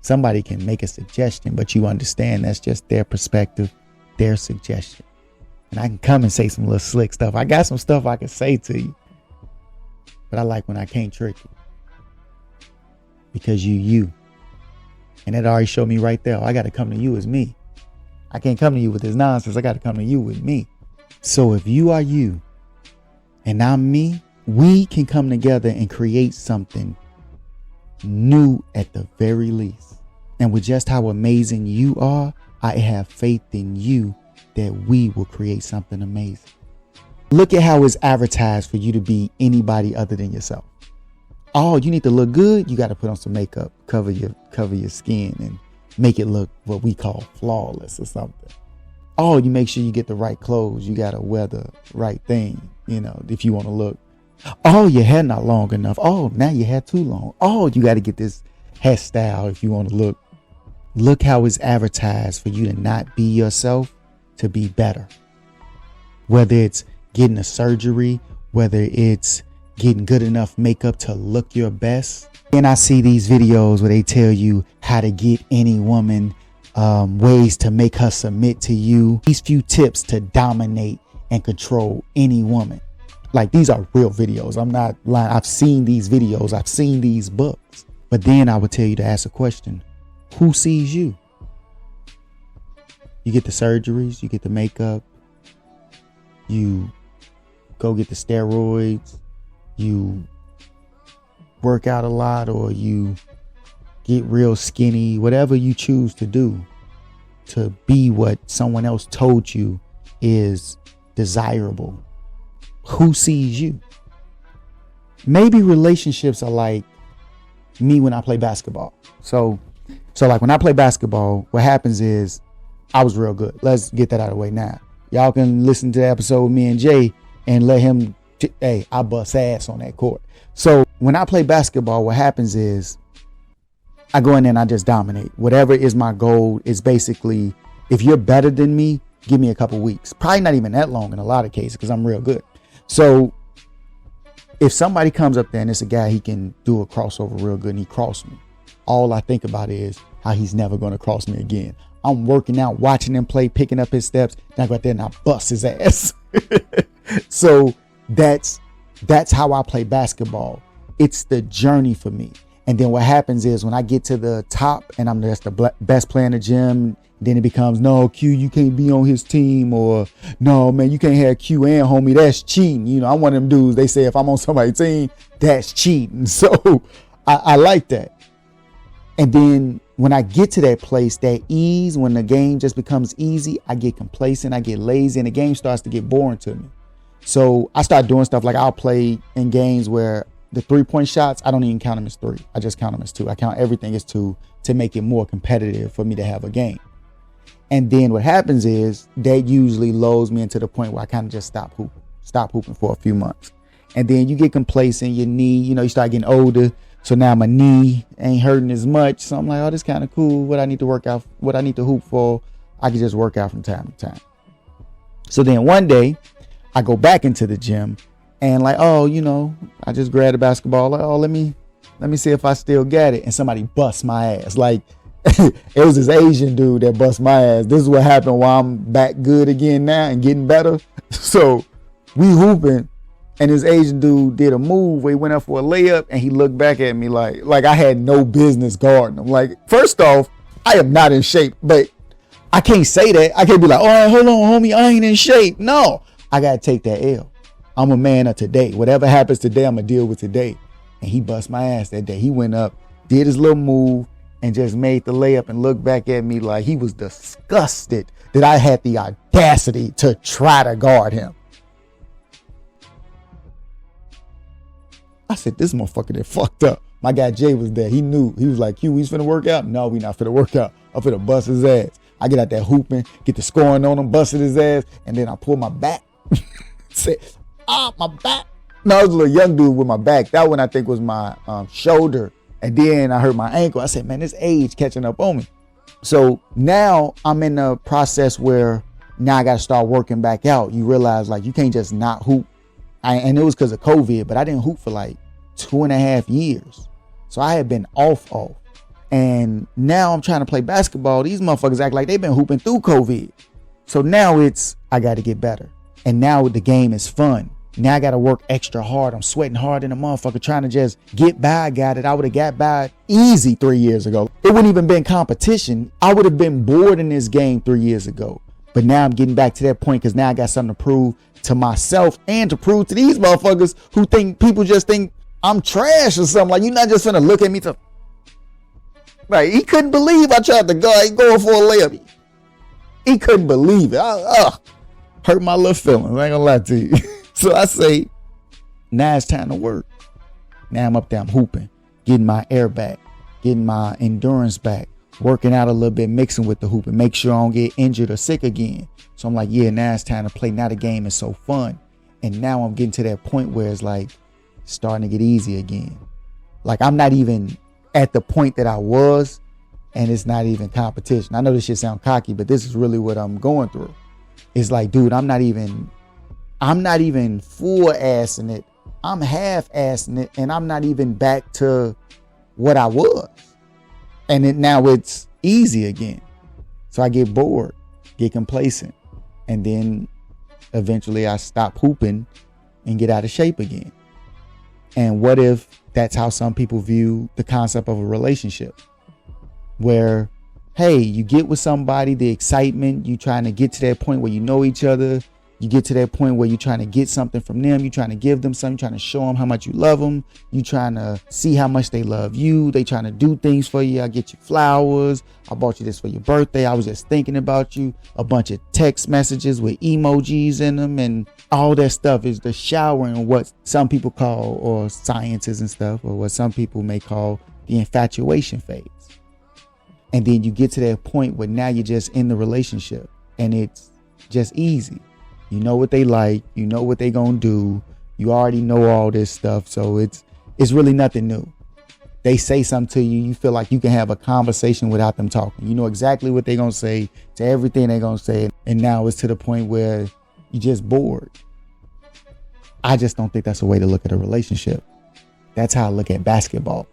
Somebody can make a suggestion, but you understand that's just their perspective, their suggestion. And I can come and say some little slick stuff. I got some stuff I can say to you, but I like when I can't trick you because you. And that already showed me right there. I got to come to you as me. I can't come to you with this nonsense. I got to come to you with me. So if you are you and I'm me, we can come together and create something new at the very least. And with just how amazing you are, I have faith in you that we will create something amazing. Look at how it's advertised for you to be anybody other than yourself. Oh, you need to look good. You got to put on some makeup, cover your skin and make it look what we call flawless or something. Oh, you make sure you get the right clothes. You got to wear the right thing, if you want to look. Oh, your hair not long enough. Oh, now your hair too long. Oh, you got to get this hairstyle if you want to look. Look how it's advertised for you to not be yourself, to be better. Whether it's getting a surgery, whether it's getting good enough makeup to look your best. And I see these videos where they tell you how to get any woman, ways to make her submit to you. These few tips to dominate and control any woman. Like, these are real videos. I'm not lying. I've seen these videos. I've seen these books. But then I would tell you to ask a question. Who sees you? You get the surgeries, you get the makeup, you go get the steroids, you work out a lot, or you get real skinny, whatever you choose to do to be what someone else told you is desirable. Who sees you? Maybe relationships are like me when I play basketball. So like when I play basketball, what happens is I was real good. Let's get that out of the way now. Y'all can listen to the episode with me and Jay and let him, I bust ass on that court. So when I play basketball, what happens is I go in there and I just dominate. Whatever is my goal is basically, if you're better than me, give me a couple weeks. Probably not even that long in a lot of cases because I'm real good. So if somebody comes up there and it's a guy, he can do a crossover real good and he crossed me. All I think about is how he's never going to cross me again. I'm working out, watching him play, picking up his steps. Then I go out there and I bust his ass. So that's how I play basketball. It's the journey for me. And then what happens is when I get to the top and I'm just the best player in the gym, then it becomes, no, Q, you can't be on his team, or no, man, you can't have Q and homie. That's cheating. I'm one of them dudes. They say if I'm on somebody's team, that's cheating. So I like that. And then when I get to that place, that ease, when the game just becomes easy, I get complacent, I get lazy, and the game starts to get boring to me. So I start doing stuff like I'll play in games where the 3-point shots, I don't even count them as 3. I just count them as 2. I count everything as 2 to make it more competitive for me to have a game. And then what happens is that usually lulls me into the point where I kind of just stop hooping for a few months. And then you get complacent, your knee, you start getting older. So now my knee ain't hurting as much. So I'm like, oh, this kind of cool. What I need to work out, what I need to hoop for, I can just work out from time to time. So then one day I go back into the gym and like, I just grabbed a basketball. Like, oh, let me see if I still got it. And somebody busts my ass. Like, it was this Asian dude that bust my ass. This is what happened while I'm back good again now and getting better. So we hooping And this Asian dude did a move where he went up for a layup and he looked back at me like I had no business guarding him. Like, first off, I am not in shape, but I can't say that. I can't be like, all right, hold on, homie, I ain't in shape. No, I got to take that L. I'm a man of today. Whatever happens today, I'm going to deal with today. And he bust my ass that day. He went up, did his little move, and just made the layup and looked back at me like he was disgusted that I had the audacity to try to guard him. I said, this motherfucker that fucked up. My guy Jay was there. He knew. He was like, Q, we finna work out? No, we not finna work out. I'm finna bust his ass. I get out there hooping, get the scoring on him, busted his ass, and then I pull my back. Said, my back. No, I was a little young dude with my back. That one I think was my shoulder. And then I hurt my ankle. I said, man, this age catching up on me. So now I'm in the process where now I got to start working back out. You realize like you can't just not hoop. And it was because of COVID, but I didn't hoop for like 2.5 years. So I had been off. And now I'm trying to play basketball. These motherfuckers act like they've been hooping through COVID. So now I got to get better. And now the game is fun. Now I got to work extra hard. I'm sweating hard in a motherfucker trying to just get by a guy that I would have got by easy 3 years ago. It wouldn't even been competition. I would have been bored in this game 3 years ago. But now I'm getting back to that point because now I got something to prove to myself and to prove to these motherfuckers who think people just think I'm trash or something. Like, you're not just gonna look at me to. Right? He couldn't believe I tried to go for a layup. He couldn't believe it. Hurt my little feelings. I ain't gonna lie to you. So I say, now it's time to work. Now I'm up there, I'm hooping, getting my air back, getting my endurance back, working out a little bit, mixing with the hoop and make sure I don't get injured or sick again. So I'm like, yeah, now it's time to play. Now the game is so fun. And now I'm getting to that point where it's like starting to get easy again. Like I'm not even at the point that I was, and it's not even competition. I know this shit sound cocky, but this is really what I'm going through. It's like, dude, I'm not even full assing it. I'm half assing it, and I'm not even back to what I was. And now it's easy again. So I get bored, get complacent, and then eventually I stop hooping and get out of shape again. And what if that's how some people view the concept of a relationship? Where, hey, you get with somebody, the excitement, you trying to get to that point where you know each other. You get to that point where you're trying to get something from them. You're trying to give them something. You're trying to show them how much you love them. You're trying to see how much they love you. They trying to do things for you. I get you flowers. I bought you this for your birthday. I was just thinking about you. A bunch of text messages with emojis in them and all that stuff is the showering, what some people call, or scientists and stuff, or what some people may call the infatuation phase. And then you get to that point where now you're just in the relationship and it's just easy. You know what they like. You know what they gonna do. You already know all this stuff. So it's really nothing new. They say something to you. You feel like you can have a conversation without them talking. You know exactly what they gonna say to everything they gonna say. And now it's to the point where you're just bored. I just don't think that's a way to look at a relationship. That's how I look at basketball.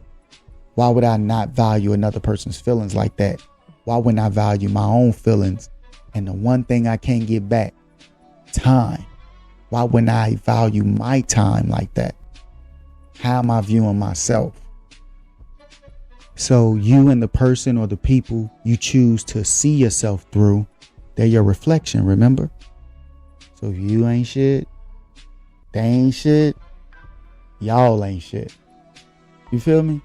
Why would I not value another person's feelings like that? Why wouldn't I value my own feelings? And the one thing I can't get back, time. Why wouldn't I value my time like that? How am I viewing myself? So you and the person or the people you choose to see yourself through, they're your reflection, remember? So if you ain't shit, they ain't shit, y'all ain't shit. You feel me?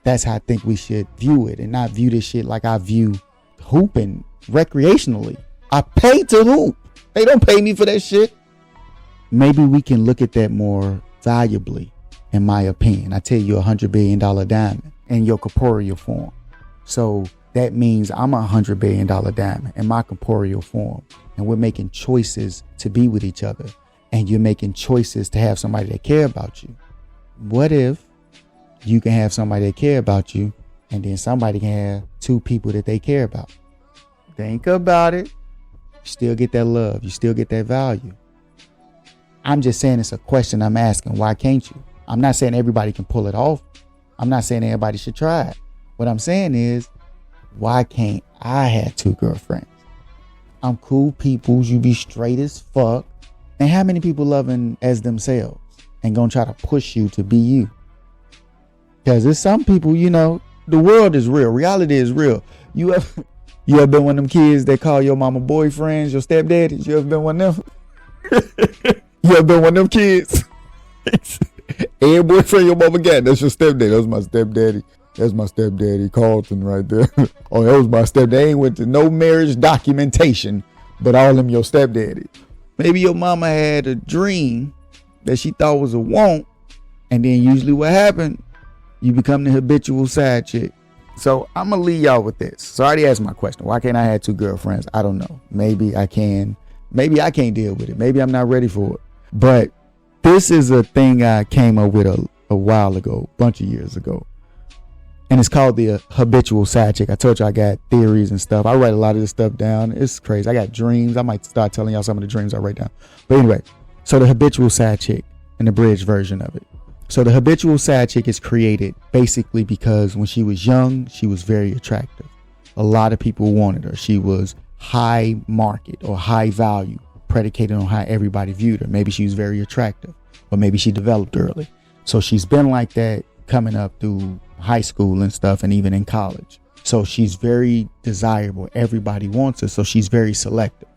That's how I think we should view it and not view this shit like I view hooping recreationally. I pay to hoop. They don't pay me for that shit. Maybe we can look at that more valuably, in my opinion. I tell you, $100 billion diamond in your corporeal form. So that means I'm $100 billion diamond in my corporeal form. And we're making choices to be with each other. And you're making choices to have somebody that care about you. What if you can have somebody that care about you and then somebody can have two people that they care about? Think about it. You still get that love. You still get that value. I'm just saying it's a question I'm asking. Why can't you? I'm not saying everybody can pull it off. I'm not saying everybody should try it. What I'm saying is, why can't I have two girlfriends? I'm cool peoples. You be straight as fuck. And how many people loving as themselves and gonna try to push you to be you? Because there's some people, the world is real. Reality is real. You ever been one of them kids that call your mama boyfriends, your stepdaddies? You ever been one of them? You ever been one of them kids? Every boyfriend your mama got, that's your stepdaddy. That's my stepdaddy. That's my stepdaddy, Carlton, right there. Oh, that was my stepdaddy. They ain't went to no marriage documentation, but all them your stepdaddy. Maybe your mama had a dream that she thought was a want, and then usually what happened, you become the habitual side chick. So I'm gonna leave y'all with this. So I already asked my question. Why can't I have 2 girlfriends? I don't know. Maybe I can. Maybe I can't deal with it. Maybe I'm not ready for it. But this is a thing I came up with a while ago, a bunch of years ago. And it's called the habitual side chick. I told you I got theories and stuff. I write a lot of this stuff down. It's crazy. I got dreams. I might start telling y'all some of the dreams I write down. But anyway, so the habitual side chick and the bridge version of it. So the habitual side chick is created basically because when she was young, she was very attractive. A lot of people wanted her. She was high market or high value, predicated on how everybody viewed her. Maybe she was very attractive, or maybe she developed early. So she's been like that coming up through high school and stuff, and even in college. So she's very desirable. Everybody wants her. So she's very selective.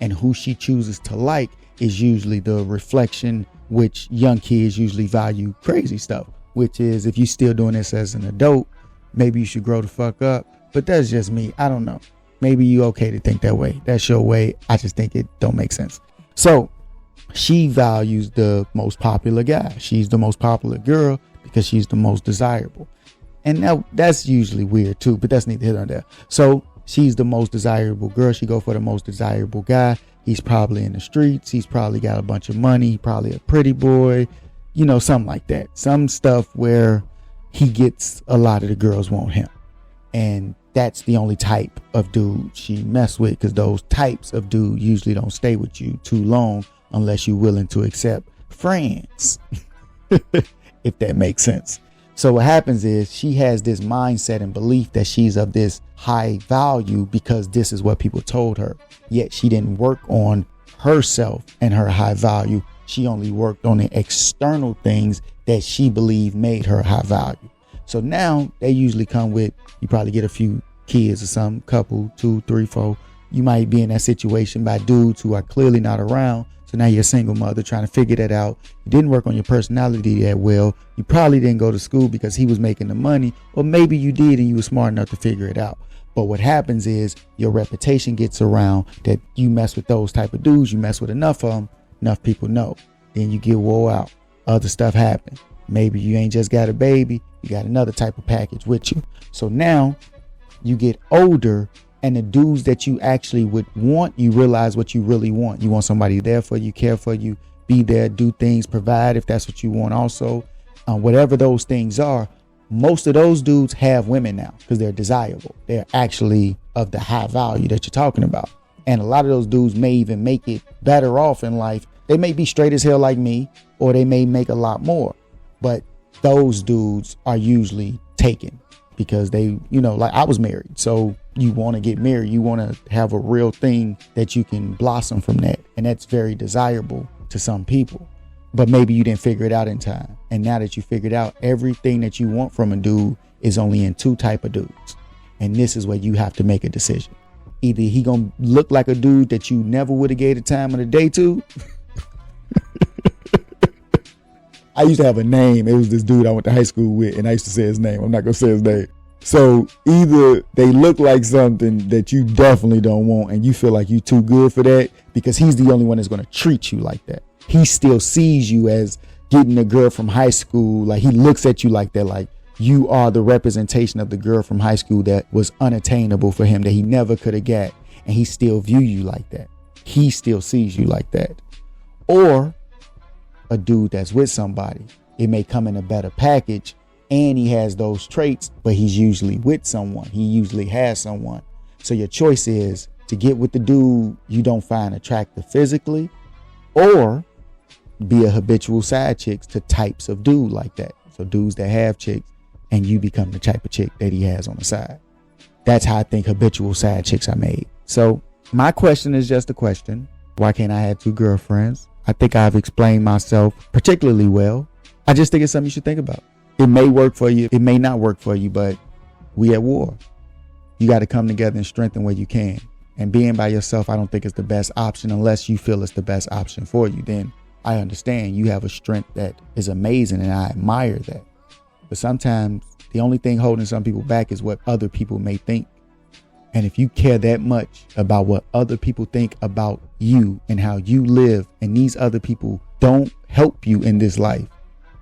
And who she chooses to like is usually the reflection, which young kids usually value crazy stuff, which is if you're still doing this as an adult, maybe you should grow the fuck up. But that's just me. I don't know. Maybe you okay to think that way. That's your way. I just think it don't make sense. So she values the most popular guy. She's the most popular girl because she's the most desirable. And now that's usually weird too, but that's neither here nor there. So she's the most desirable girl. She go for the most desirable guy. He's probably in the streets. He's probably got a bunch of money. Probably a pretty boy, something like that. Some stuff where he gets a lot of the girls want him. And that's the only type of dude she mess with, because those types of dude usually don't stay with you too long unless you're willing to accept friends, if that makes sense. So what happens is she has this mindset and belief that she's of this high value because this is what people told her. Yet she didn't work on herself and her high value. She only worked on the external things that she believed made her high value. So now they usually come with, you probably get a few kids or some couple, 2, 3, 4. You might be in that situation by dudes who are clearly not around. So now you're a single mother trying to figure that out. You didn't work on your personality that well. You probably didn't go to school because he was making the money, or maybe you did and you were smart enough to figure it out. But what happens is your reputation gets around that you mess with those type of dudes. You mess with enough of them, enough people know. Then you get wore out. Other stuff happens. Maybe you ain't just got a baby. You got another type of package with you. So now you get older, and the dudes that you actually would want, you realize what you really want. You want somebody there for you, care for you, be there, do things, provide if that's what you want also. Whatever those things are, most of those dudes have women now because they're desirable. They're actually of the high value that you're talking about. And a lot of those dudes may even make it better off in life. They may be straight as hell like me, or they may make a lot more. But those dudes are usually taken because they, like I was married. So you want to get married. You want to have a real thing that you can blossom from that. And that's very desirable to some people. But maybe you didn't figure it out in time. And now that you figured out, everything that you want from a dude is only in 2 type of dudes. And this is where you have to make a decision. Either he gonna look like a dude that you never would have gave the time of the day to. I used to have a name. It was this dude I went to high school with, and I used to say his name. I'm not gonna say his name. So either they look like something that you definitely don't want, and you feel like you too good for that, because he's the only one that's gonna treat you like that. He still sees you as getting a girl from high school. Like he looks at you like that, like you are the representation of the girl from high school that was unattainable for him, that he never could have got, and he still view you like that. He still sees you like that. Or a dude that's with somebody, it may come in a better package and he has those traits, but he's usually with someone. He usually has someone. So your choice is to get with the dude you don't find attractive physically, or be a habitual side chick to types of dude like that. So dudes that have chicks, and you become the type of chick that he has on the side. That's how I think habitual side chicks are made. So my question is just a question. Why can't I have 2 girlfriends? I think I've explained myself particularly well. I just think it's something you should think about. It may work for you. It may not work for you, but we at war. You got to come together and strengthen where you can. And being by yourself, I don't think is the best option unless you feel it's the best option for you. Then I understand you have a strength that is amazing and I admire that. But sometimes the only thing holding some people back is what other people may think. And if you care that much about what other people think about you and how you live, and these other people don't help you in this life,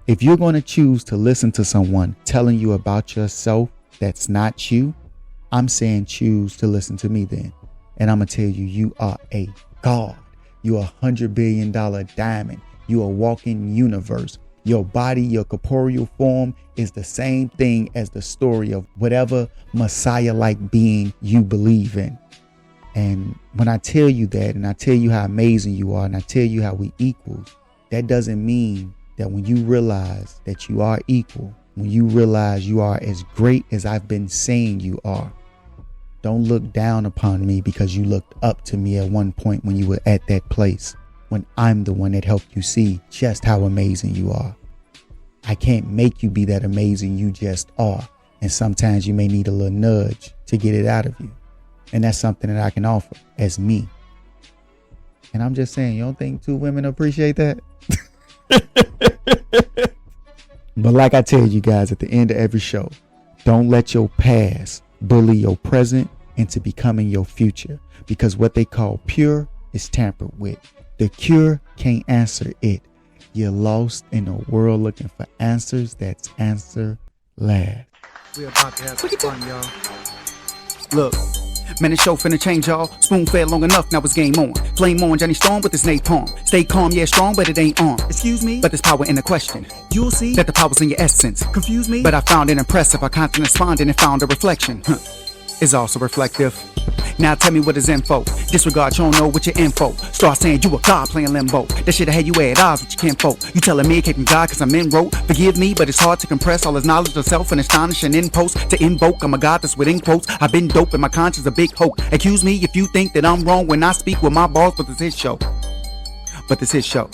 if you're going to choose to listen to someone telling you about yourself that's not you, I'm saying choose to listen to me then. And I'm going to tell you, you are a God. You're $100 billion diamond. You're a walking universe. Your body, your corporeal form is the same thing as the story of whatever Messiah-like being you believe in. And when I tell you that, and I tell you how amazing you are, and I tell you how we equals, that doesn't mean that when you realize that you are equal, when you realize you are as great as I've been saying you are, don't look down upon me because you looked up to me at one point when you were at that place, when I'm the one that helped you see just how amazing you are. I can't make you be that amazing, you just are. And sometimes you may need a little nudge to get it out of you. And that's something that I can offer as me. And I'm just saying, you don't think two women appreciate that? But like I tell you guys at the end of every show, don't let your past bully your present into becoming your future. Because what they call pure is tampered with. The cure can't answer it. You're lost in a world looking for answers that's answer last. We're about to have some fun, y'all. Look, man, the show finna change, y'all. Spoon fed long enough, now it's game on. Flame on, Johnny Storm with his napalm. Stay calm, yeah, strong, but it ain't on. Excuse me, but there's power in the question. You'll see that the power's in your essence. Confuse me, but I found it impressive. I constantly responded and found a reflection. Is also reflective. Now tell me what is info. Disregard, you don't know what your info. Start saying you a god playing limbo. That shit I had you at odds with your kinfolk. You telling me it came from God cause I'm in rote. Forgive me, but it's hard to compress all his knowledge of self and astonishing in post. To invoke, I'm a god that's within quotes. I've been dope and my conscience a big hope. Accuse me if you think that I'm wrong when I speak with my balls, but this is his show.